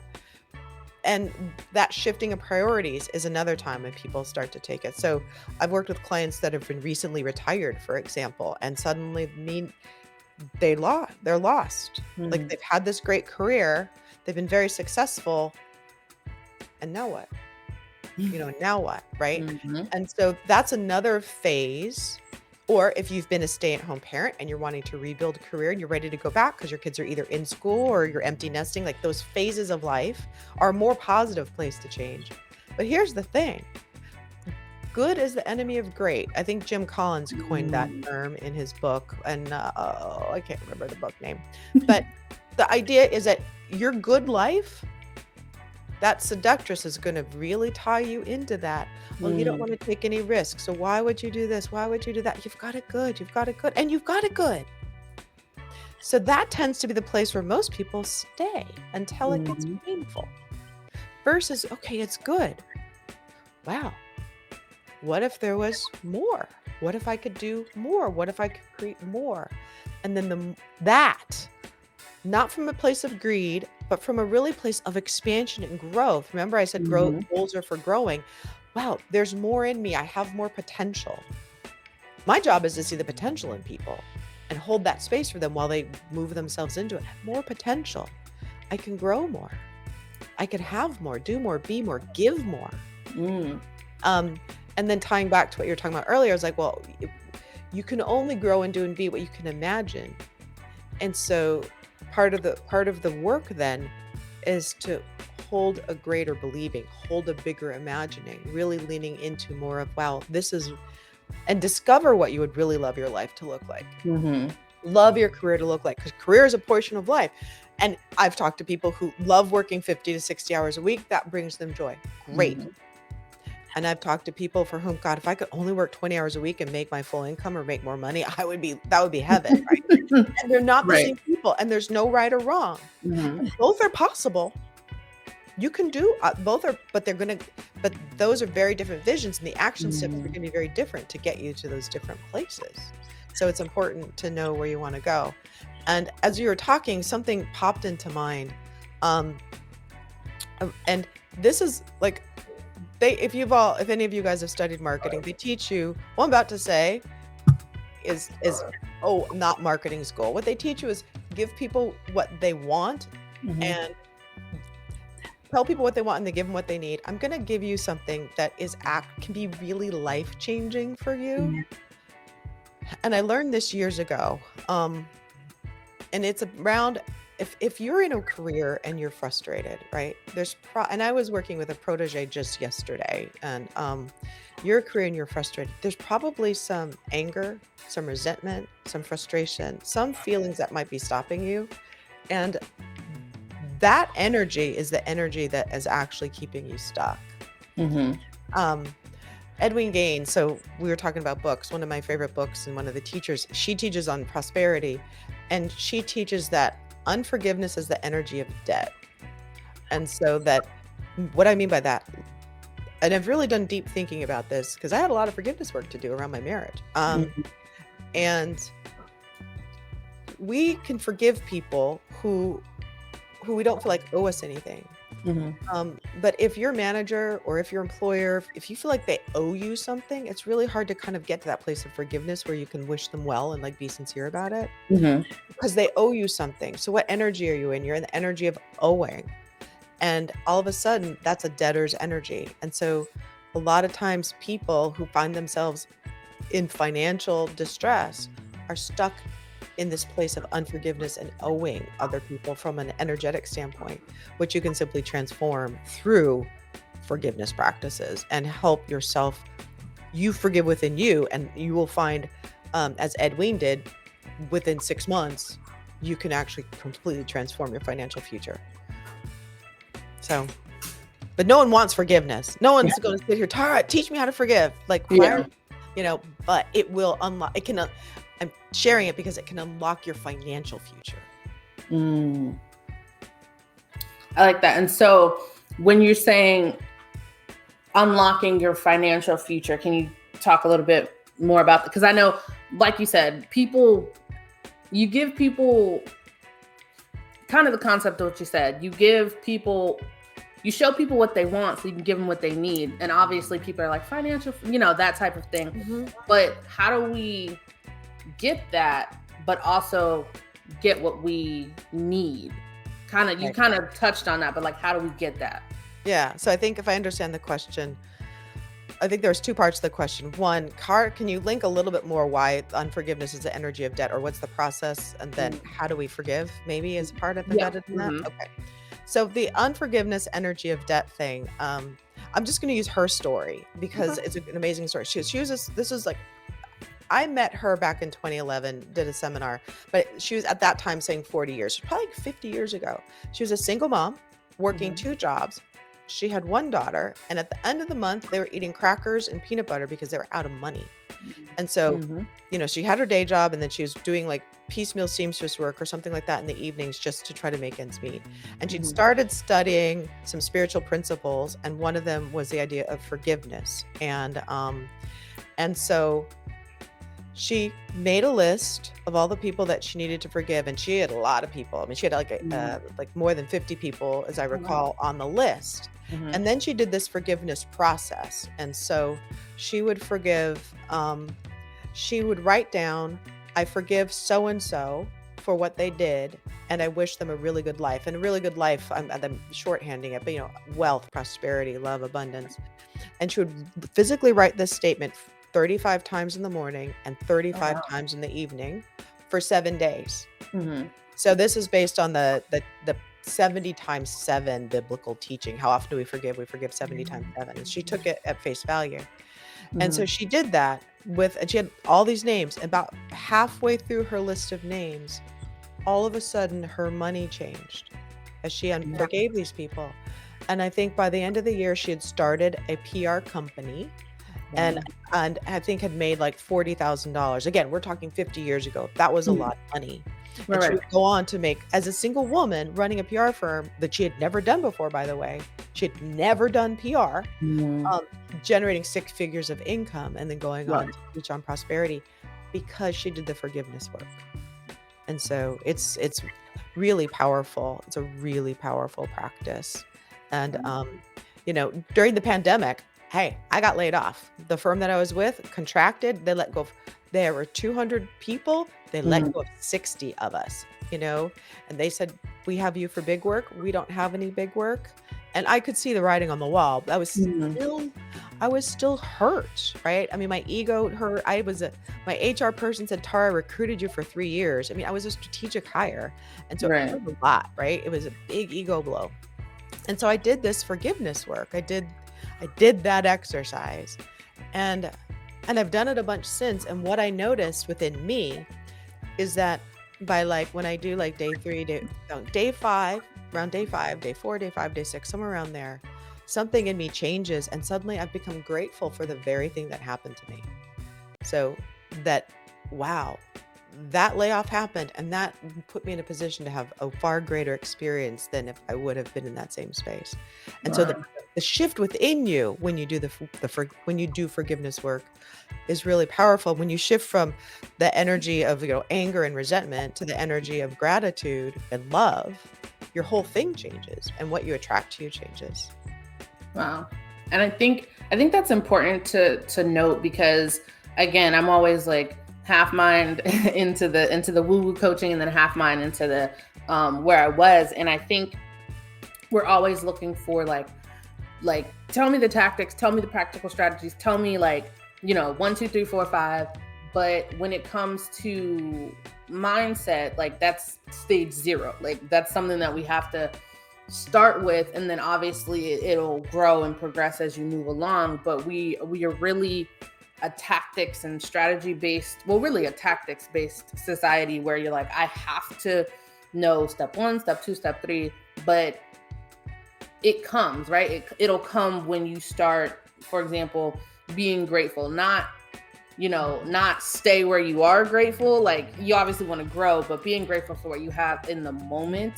And that shifting of priorities is another time when people start to take it. So I've worked with clients that have been recently retired, for example, and suddenly they're lost. Like, they've had this great career, they've been very successful, and now what? Now what, right? And so that's another phase. Or if you've been a stay-at-home parent and you're wanting to rebuild a career and you're ready to go back because your kids are either in school or you're empty nesting, like, those phases of life are a more positive place to change. But here's the thing. Good is the enemy of great. I think Jim Collins coined that term in his book, and I can't remember the book name. But the idea is that your good life, that seductress is going to really tie you into that. Well, you don't want to take any risks. So why would you do this? Why would you do that? You've got it good. And you've got it good. So that tends to be the place where most people stay until it gets painful. Versus, okay, it's good. Wow. What if there was more? What if I could do more? What if I could create more? And then that, not from a place of greed, but from a really place of expansion and growth. Remember, I said goals are for growing. Wow, there's more in me. I have more potential. My job is to see the potential in people and hold that space for them while they move themselves into it. More potential. I can grow more. I can have more, do more, be more, give more. And then tying back to what you were talking about earlier, I was like, well, you can only grow and do and be what you can imagine. And so part of the work then is to hold a greater believing, hold a bigger imagining, really leaning into more of, wow, and discover what you would really love your life to look like. Love your career to look like, because career is a portion of life. And I've talked to people who love working 50 to 60 hours a week. That brings them joy. Great. And I've talked to people for whom, God, if I could only work 20 hours a week and make my full income or make more money, that would be heaven, right? And they're not the same people, and there's no right or wrong. And both are possible. You can do both but but those are very different visions, and the action steps are going to be very different to get you to those different places. So it's important to know where you want to go. And as you were talking, something popped into mind. Um, and this is like, if any of you guys have studied marketing, they teach you, what I'm about to say is not marketing school. What they teach you is give people what they want and tell people what they want, and they give them what they need. I'm going to give you something that can be really life-changing for you. And I learned this years ago. And it's around, if you're in a career and you're frustrated, right? And I was working with a protege just yesterday, and you're a career and you're frustrated. There's probably some anger, some resentment, some frustration, some feelings that might be stopping you. And that energy is the energy that is actually keeping you stuck. Edwin Gaines, so we were talking about books. One of my favorite books, and one of the teachers, she teaches on prosperity, and she teaches that unforgiveness is the energy of debt. And so what I mean by that, and I've really done deep thinking about this because I had a lot of forgiveness work to do around my marriage. And we can forgive people who we don't feel like owe us anything. But if your manager or if your employer, if you feel like they owe you something, it's really hard to kind of get to that place of forgiveness where you can wish them well and like be sincere about it because they owe you something. So what energy are you in? You're in the energy of owing. And all of a sudden that's a debtor's energy. And so a lot of times people who find themselves in financial distress are stuck in this place of unforgiveness and owing other people from an energetic standpoint, which you can simply transform through forgiveness practices and help yourself. You forgive within you, and you will find, as Ed Wein did, within 6 months, you can actually completely transform your financial future. So, but no one wants forgiveness. No one's going to sit here, Tara, teach me how to forgive. Like, but it will unlock, I'm sharing it because it can unlock your financial future. I like that. And so when you're saying unlocking your financial future, can you talk a little bit more about that? Because I know, like you said, you give people kind of the concept of what you said. You show people what they want so you can give them what they need. And obviously people are like financial, that type of thing. But how do we get that, but also get what we need? You kind of touched on that, but like, how do we get that? Yeah. So I think if I understand the question, I think there's 2 parts to the question. One, can you link a little bit more why unforgiveness is the energy of debt, or what's the process? And then how do we forgive, maybe as part of embedded in that? Okay. So the unforgiveness energy of debt thing, I'm just going to use her story because it's an amazing story. I met her back in 2011, did a seminar, but she was at that time saying 40 years, probably 50 years ago. She was a single mom working 2 jobs. She had 1 daughter, and at the end of the month, they were eating crackers and peanut butter because they were out of money. And so, she had her day job, and then she was doing like piecemeal seamstress work or something like that in the evenings just to try to make ends meet. And she'd started studying some spiritual principles, and one of them was the idea of forgiveness. And so she made a list of all the people that she needed to forgive, and she had a lot of people. I mean, she had like more than 50 people, as I recall, on the list. And then she did this forgiveness process. And so she would forgive, she would write down, I forgive so-and-so for what they did, and I wish them a really good life. And a really good life, I'm shorthanding it, but wealth, prosperity, love, abundance. And she would physically write this statement 35 times in the morning and 35 times in the evening for 7 days. So this is based on the 70 times 7 biblical teaching. How often do we forgive? We forgive 70 times 7. And she took it at face value. And so she did that and she had all these names. About halfway through her list of names, all of a sudden her money changed as she forgave these people. And I think by the end of the year, she had started a PR company. And I think had made like $40,000. Again, we're talking 50 years ago. That was a lot of money. Right, And she right. would go on to make, as a single woman running a PR firm that she had never done before, by the way, she had never done PR, Mhm. um, generating 6 figures of income and then going on Right. to teach on prosperity because she did the forgiveness work. And so it's really powerful. It's a really powerful practice. And during the pandemic, hey, I got laid off. The firm that I was with contracted. They let go of, there were 200 people. They let Mhm. go of 60 of us, and they said, "We have you for big work. We don't have any big work." And I could see the writing on the wall. Mhm. I was still hurt, right? I mean, my ego hurt. My HR person said, "Tara, I recruited you for 3 years." I mean, I was a strategic hire. And so it Right. hurt a lot, right? It was a big ego blow. And so I did this forgiveness work. I did that exercise. And I've done it a bunch since. And what I noticed within me is that by like when I do like day 3, day 5, around day 5, day 4, day 5, day 6, somewhere around there, something in me changes and suddenly I've become grateful for the very thing that happened to me. So that, wow, that layoff happened and that put me in a position to have a far greater experience than if I would have been in that same space. And so Wow. the shift within you when you do when you do forgiveness work is really powerful. When you shift from the energy of anger and resentment to the energy of gratitude and love, your whole thing changes and what you attract to you changes. Wow. And I think that's important to note because again, I'm always like half mind into the woo woo coaching and then half mind into the where I was. And I think we're always looking for like tell me the tactics, tell me the practical strategies, tell me like, 1, 2, 3, 4, 5. But when it comes to mindset, like that's stage 0. Like that's something that we have to start with, and then obviously it'll grow and progress as you move along. But we are really a tactics and strategy based, well, really a tactics based society where you're like, I have to know step 1, step 2, step 3. But it comes, right? It'll come when you start, for example, being grateful, not stay where you are grateful. Like you obviously want to grow, but being grateful for what you have in the moment.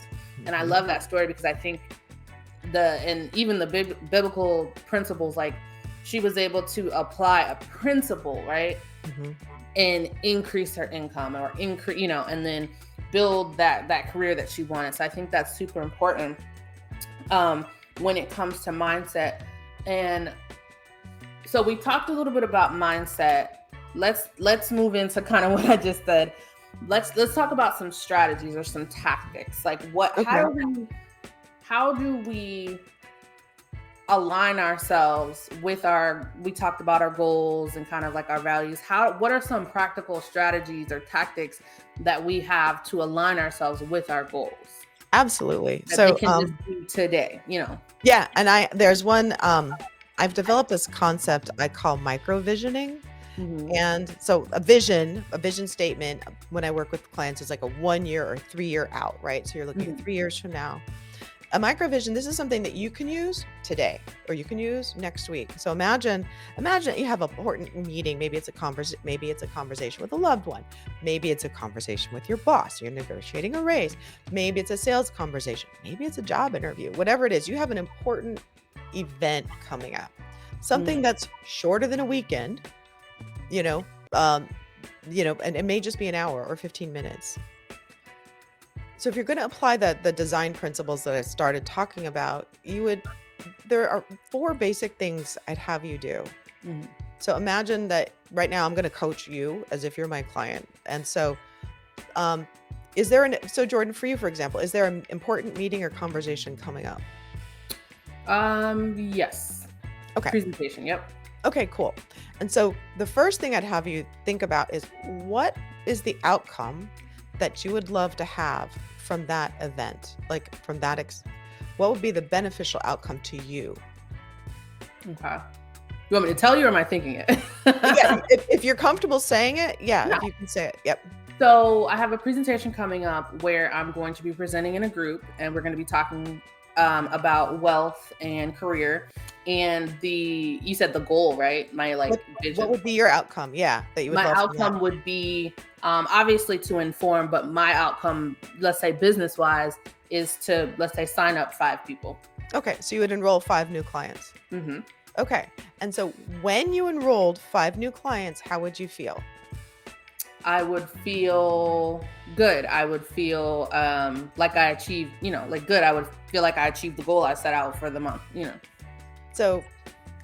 And I Mhm. love that story because I think and even the biblical principles, like she was able to apply a principle, right? Mhm. And increase her income or increase, and then build that career that she wanted. So I think that's super important when it comes to mindset. And so we talked a little bit about mindset. Let's move into kind of what I just said. Let's talk about some strategies or some tactics. Like Okay. how do we align ourselves with we talked about our goals and kind of like our values. What are some practical strategies or tactics that we have to align ourselves with our goals Absolutely. that they So, can just do today? yeah, and there's one, I've developed this concept I call microvisioning. Hmm. And so a vision statement when I work with clients is like a 1 year or 3 year out, right? So you're looking at Hmm. 3 years from now. A microvision, this is something that you can use today or you can use next week. So imagine that you have an important meeting. Maybe it's a conversation with a loved one. Maybe it's a conversation with your boss. You're negotiating a raise. Maybe it's a sales conversation. Maybe it's a job interview. Whatever it is, you have an important event coming up. Something that's shorter than a weekend, you know, um, and it may just be an hour or 15 minutes. So if you're going to apply the design principles that I started talking about, there are 4 basic things I'd have you do. Hmm. So imagine that right now I'm going to coach you as if you're my client. And so, um, so Jordan, for you, for example, is there an important meeting or conversation coming up? Yes. Okay. Presentation. Yep. Okay, cool. And so the first thing I'd have you think about is what is the outcome that you would love to have from that event? Like from what would be the beneficial outcome to you? Okay. You want me to tell you or am I thinking it? Yeah, if you're comfortable saying it, yeah, Yeah. if you can say it. Yep. So I have a presentation coming up where I'm going to be presenting in a group and we're going to be talking about wealth and career. And you said the goal, right? My like What vision. would be your outcome? Yeah, that you would My love from that. outcome would be obviously to inform, but my outcome, let's say business wise, is to, let's say, sign up 5 people. Okay, so you would enroll 5 new clients. Hmm. Okay, and so when you enrolled 5 new clients, how would you feel? I would feel good. I would feel like I achieved, like good. I would feel like I achieved the goal I set out for the month. So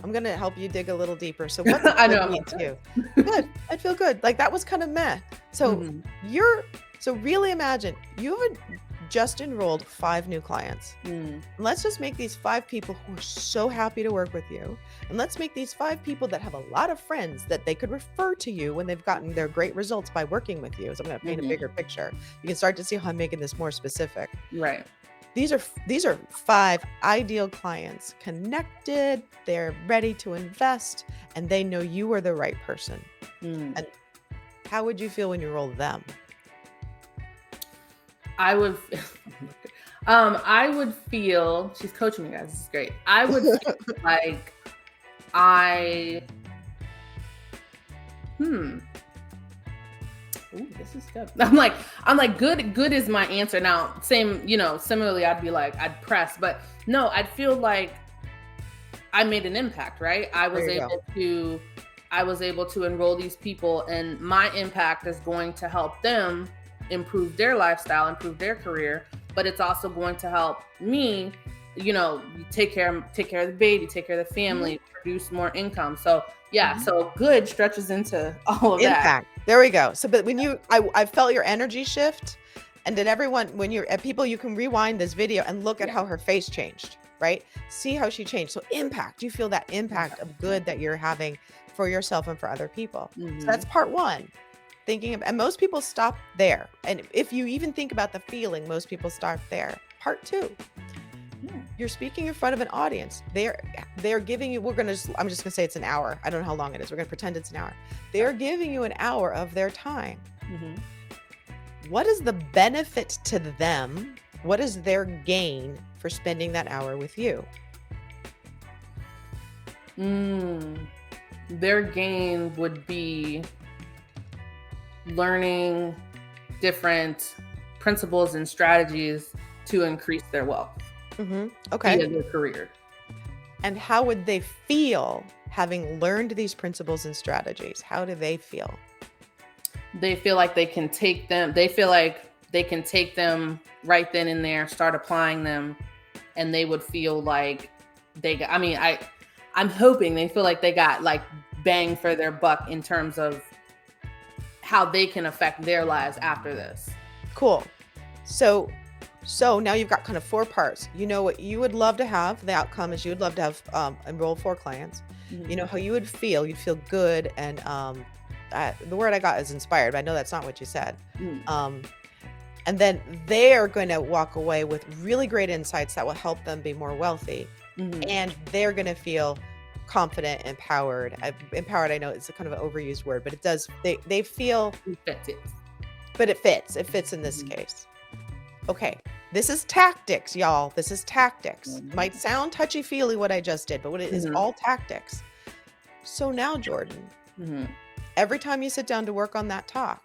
I'm gonna help you dig a little deeper. So what's I good know. mean to you? Good. I'd feel good. Like that was kind of meh. So Mhm. so really imagine you had just enrolled 5 new clients. Mm. And let's just make these 5 people who are so happy to work with you. And let's make these 5 people that have a lot of friends that they could refer to you when they've gotten their great results by working with you. So I'm going to paint a bigger picture. You can start to see how I'm making this more specific. Right. These are 5 ideal clients, connected, they're ready to invest, and they know you are the right person. Mm. And how would you feel when you roll them? I would I would feel, she's coaching me, guys. This is great. I would feel like I Ooh, this is good. I'm like good is my answer. Now, similarly I'd be like I'd press, but no, I'd feel like I made an impact, right? I was There you able to enroll these people, and my impact is going to help them improve their lifestyle, improve their career, but it's also going to help me, take care of the baby, take care of the family, produce more income. So yeah, so good stretches into all of that. Impact. There we go. So, but when I felt your energy shift, and then everyone, when you're at people, you can rewind this video and look at how her face changed, right? See how she changed. So impact, you feel that impact of good that you're having for yourself and for other people. So that's part 1. And most people stop there. And if you even think about the feeling, most people start there. Part 2. You're speaking in front of an audience. They're giving you, I'm just going to say it's an hour. I don't know how long it is. We're going to pretend it's an hour. They're giving you an hour of their time. What is the benefit to them? What is their gain for spending that hour with you? Their gain would be learning different principles and strategies to increase their wealth. Okay. Via their career. And how would they feel having learned these principles and strategies? How do they feel? They feel like they can take them. They feel like they can take them right then and there, start applying them, and they would feel like they got, I'm hoping they feel like they got like bang for their buck in terms of how they can affect their lives after this. Cool. So now you've got kind of 4 parts. You know what you would love to have. The outcome is you would love to have enroll 4 clients. You know how you would feel. You'd feel good. And the word I got is inspired, but I know that's not what you said. And then they're going to walk away with really great insights that will help them be more wealthy. And they're going to feel confident, empowered. Empowered, I know it's a kind of an overused word, but it does. They feel, but it fits. It fits in this case. Okay, this is tactics, y'all. This is tactics. Might sound touchy-feely what I just did, but what it is all tactics. So now, Jordan, every time you sit down to work on that talk,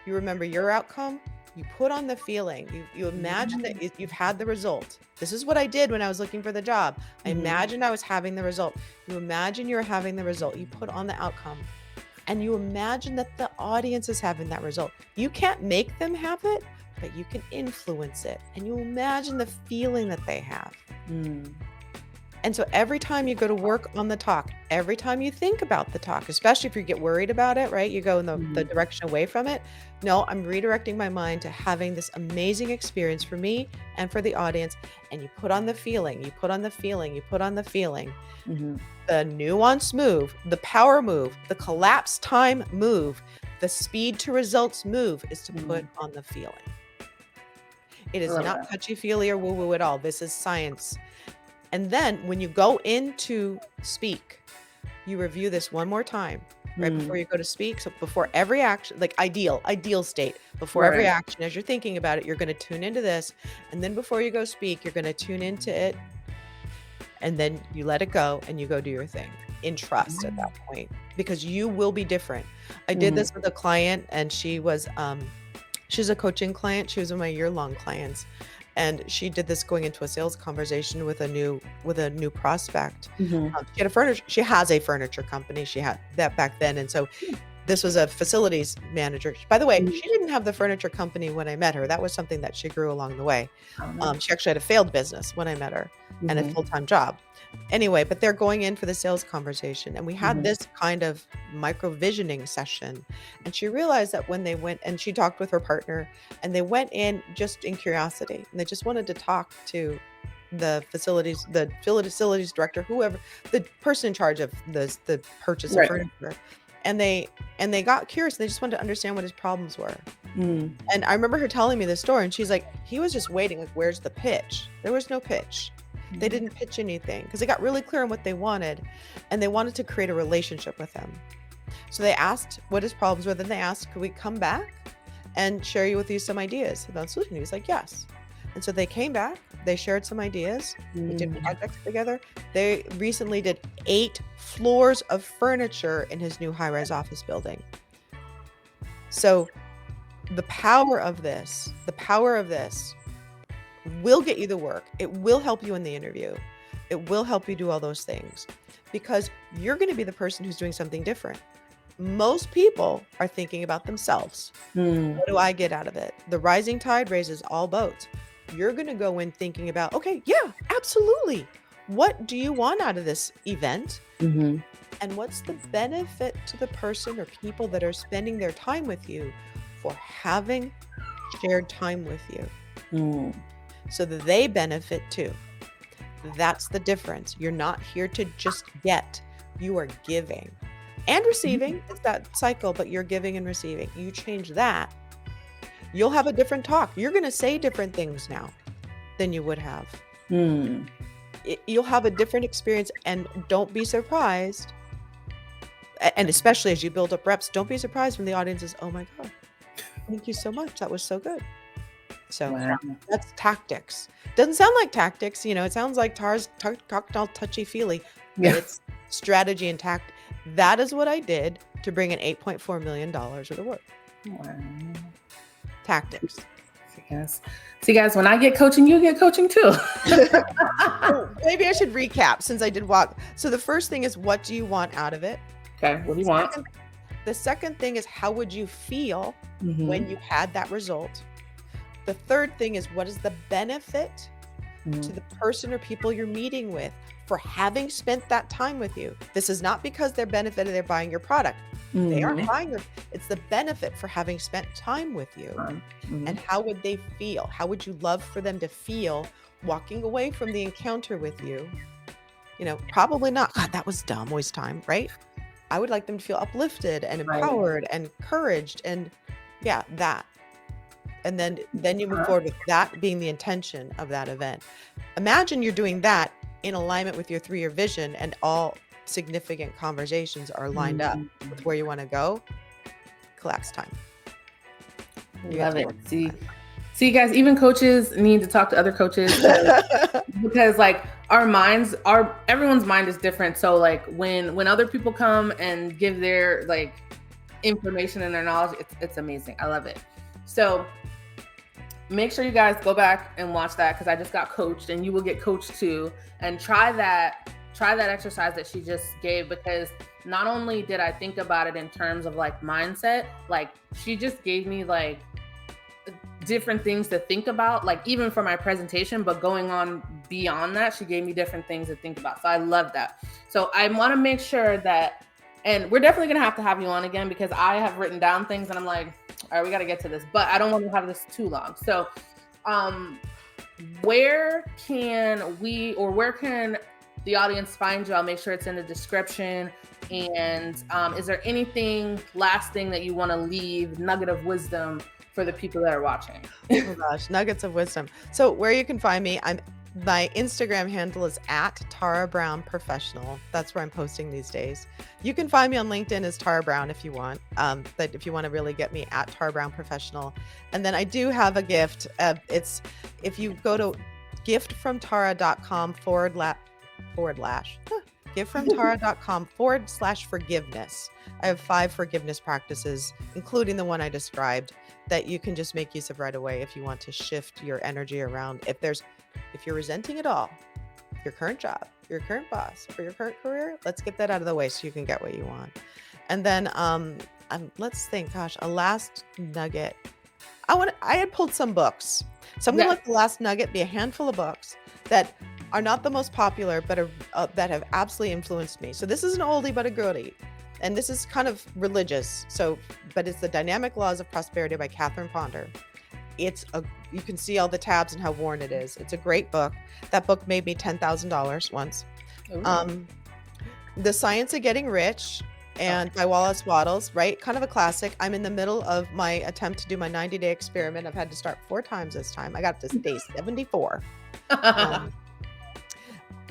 you remember your outcome, you put on the feeling, you imagine that you've had the result. This is what I did when I was looking for the job. I imagined I was having the result. You imagine you're having the result. You put on the outcome. And you imagine that the audience is having that result. You can't make them have it, but you can influence it. And you imagine the feeling that they have. And so every time you go to work on the talk, every time you think about the talk, especially if you get worried about it, right? You go in the direction away from it. No, I'm redirecting my mind to having this amazing experience for me and for the audience. And you put on the feeling, you put on the feeling, you put on the feeling. The nuance move, the power move, the collapse time move, the speed to results move is to put on the feeling. It is not touchy-feely or woo-woo at all. This is science. And then when you go in to speak, you review this one more time. right Mm. before you go to speak. So before every action, like ideal state, before every Right. action, as you're thinking about it, you're going to tune into this. And then before you go speak, you're going to tune into it. And then you let it go and you go do your thing in trust at that point, because you will be different. I did Mhm. this with a client, and she's a coaching client. She was one of my year-long clients. And she did this going into a sales conversation with a new prospect. Mhm. She has a furniture company. She had that back then. And so this was a facilities manager. By the way, Mhm. she didn't have the furniture company when I met her. That was something that she grew along the way. Oh, nice. She actually had a failed business when I met her and a Mhm. full-time job. Anyway, but they're going in for the sales conversation. And we had Mhm. this kind of microvisioning session. And she realized that when they went and she talked with her partner, and they went in just in curiosity, and they just wanted to talk to the facilities director, whoever, the person in charge of the purchase of Right. furniture. And they got curious. They just wanted to understand what his problems were. Mm. And I remember her telling me this story, and she's like, he was just waiting, like, where's the pitch? There was no pitch. They didn't pitch anything because they got really clear on what they wanted, and they wanted to create a relationship with him. So they asked what his problems were. Then they asked, could we come back and share with you some ideas about solution? He was like, yes. And so they came back, they shared some ideas, they did Mm. projects together. They recently did 8 floors of furniture in his new high-rise office building. So the power of this will get you the work. It will help you in the interview. It will help you do all those things, because you're going to be the person who's doing something different. Most people are thinking about themselves. Mm. What do I get out of it? The rising tide raises all boats. You're going to go in thinking about, okay, yeah, absolutely. What do you want out of this event? Mhm. And what's the benefit to the person or people that are spending their time with you for having shared time with you, Mm. so that they benefit too? That's the difference. You're not here to just get, you are giving and receiving. It's that cycle, but you're giving and receiving. You change that, you'll have a different talk. You're going to say different things now than you would have. Mm. You'll have a different experience, and don't be surprised. And especially as you build up reps, don't be surprised when the audience is, oh my God, thank you so much. That was so good. So Wow. that's tactics. Doesn't sound like tactics. It sounds like talked all touchy-feely, but Yeah. it's strategy and tact. That is what I did to bring in $8.4 million worth of work. Wow. Tactics. Yes. See, guys, when I get coaching, you get coaching too. Oh, maybe I should recap since I did walk. So the first thing is, what do you want out of it? Okay. What do you want? The second thing is, how would you feel Mhm. when you had that result? The third thing is, what is the benefit to Mhm. the person or people you're meeting with for having spent that time with you? This is not because they're benefited, they're buying your product. They aren't Mhm. buying it's the benefit for having spent time with you. Mhm. And how would they feel? How would you love for them to feel walking away from the encounter with you? Probably not, God, that was dumb, waste time, right? I would like them to feel uplifted and Right. empowered and encouraged, and yeah, that. And then you move Uh-huh. forward with that being the intention of that event. Imagine you're doing that in alignment with your 3-year vision, and all significant conversations are lined up with where you want to go. Collapse time. You get Love to it. work. See, guys, even coaches need to talk to other coaches because like everyone's mind is different. So like when other people come and give their like information and their knowledge, it's amazing. I love it. So make sure you guys go back and watch that, because I just got coached, and you will get coached too. And try that exercise that she just gave, because not only did I think about it in terms of like mindset, like she just gave me like different things to think about, like even for my presentation, but going on beyond that, she gave me different things to think about. So I love that. So I want to make sure that, and we're definitely going to have you on again, because I have written down things and I'm like, all right, we got to get to this, but I don't want to have this too long. So where can the audience find you? I'll make sure it's in the description. And is there anything last thing that you want to leave, nugget of wisdom for the people that are watching? Oh gosh, nuggets of wisdom. So where you can find me, I'm My Instagram handle is at Tara Brown Professional. That's where I'm posting these days. You can find me on LinkedIn as Tara Brown if you want. But if you want to really get me, at Tara Brown Professional. And then I do have a gift. It's if you go to giftfromtara.com giftfromtara.com/forgiveness. I have 5 forgiveness practices, including the one I described, that you can just make use of right away if you want to shift your energy around. If you're resenting it all, your current job, your current boss, or your current career, let's get that out of the way so you can get what you want. And then let's think, gosh, a last nugget. I had pulled some books. So I'm going to let the last nugget be a handful of books that are not the most popular, but that have absolutely influenced me. So this is an oldie but a goodie. And this is kind of religious. But it's The Dynamic Laws of Prosperity by Catherine Ponder. You can see all the tabs and how worn it is. It's a great book. That book made me $10,000 once. The Science of Getting Rich and by Wallace Wattles, right? Kind of a classic. I'm in the middle of my attempt to do my 90-day experiment. I've had to start 4 times this time. I got to day 74.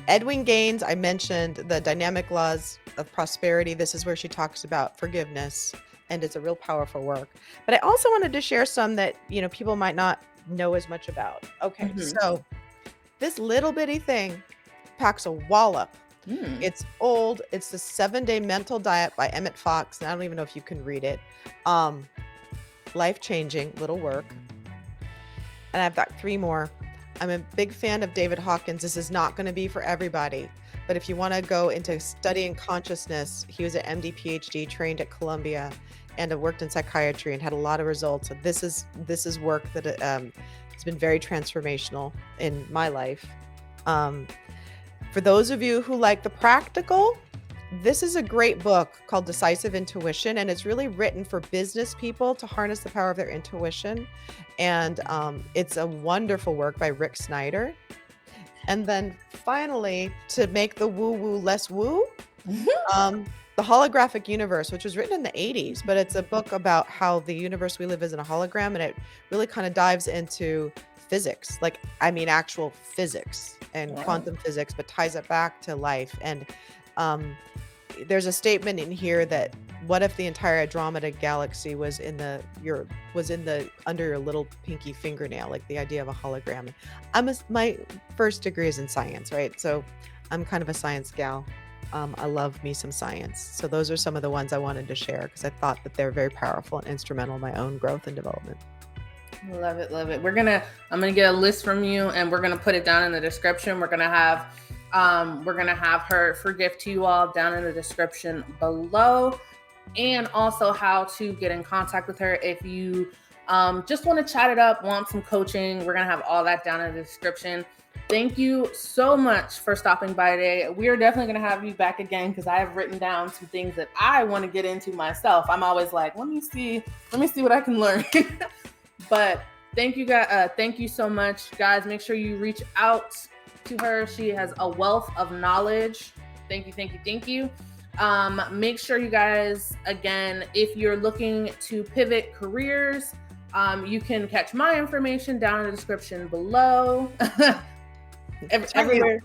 Edwin Gaines, I mentioned The Dynamic Laws of Prosperity. This is where she talks about forgiveness, and it's a real powerful work. But I also wanted to share some that, people might not know as much about. Okay, so this little bitty thing packs a wallop. It's old. It's the 7-Day Mental Diet by Emmett Fox. And I don't even know if you can read it. Life-changing little work. And I've got 3 more. I'm a big fan of David Hawkins. This is not going to be for everybody, but if you want to go into studying consciousness, he was an MD, PhD, trained at Columbia, and worked in psychiatry and had a lot of results. So this is work that has been very transformational in my life. For those of you who like the practical, this is a great book called Decisive Intuition, and it's really written for business people to harness the power of their intuition. And it's a wonderful work by Rick Snyder. And then finally, to make the woo-woo less woo, The Holographic Universe, which was written in the 80s, but it's a book about how the universe we live is in a hologram, and it really kind of dives into physics, actual physics and quantum physics, but ties it back to life. And there's a statement in here that what if the entire Andromeda galaxy was under your little pinky fingernail, like the idea of a hologram. My first degree is in science, right? So I'm kind of a science gal. I love me some science. So those are some of the ones I wanted to share because I thought that they're very powerful and instrumental in my own growth and development. Love it. I'm gonna get a list from you, and we're gonna put it down in the description. We're gonna have her for gift to you all down in the description below, and also how to get in contact with her if you just want to chat it up, want some coaching. We're gonna have all that down in the description. Thank you so much for stopping by today. We are definitely going to have you back again because I have written down some things that I want to get into myself. I'm always like, let me see what I can learn. But thank you guys. Thank you so much, guys. Make sure you reach out to her. She has a wealth of knowledge. Thank you. Make sure you guys, again, if you're looking to pivot careers, you can catch my information down in the description below. Everywhere.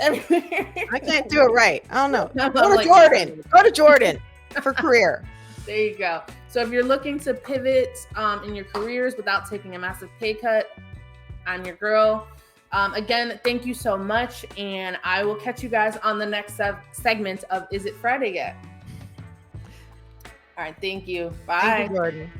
I can't do it right. I don't know. Go to Jordan for career. There you go. So if you're looking to pivot in your careers without taking a massive pay cut, I'm your girl. Again, thank you so much, and I will catch you guys on the next segment of Is It Friday Yet? All right, thank you. Bye. Thank you, Jordan.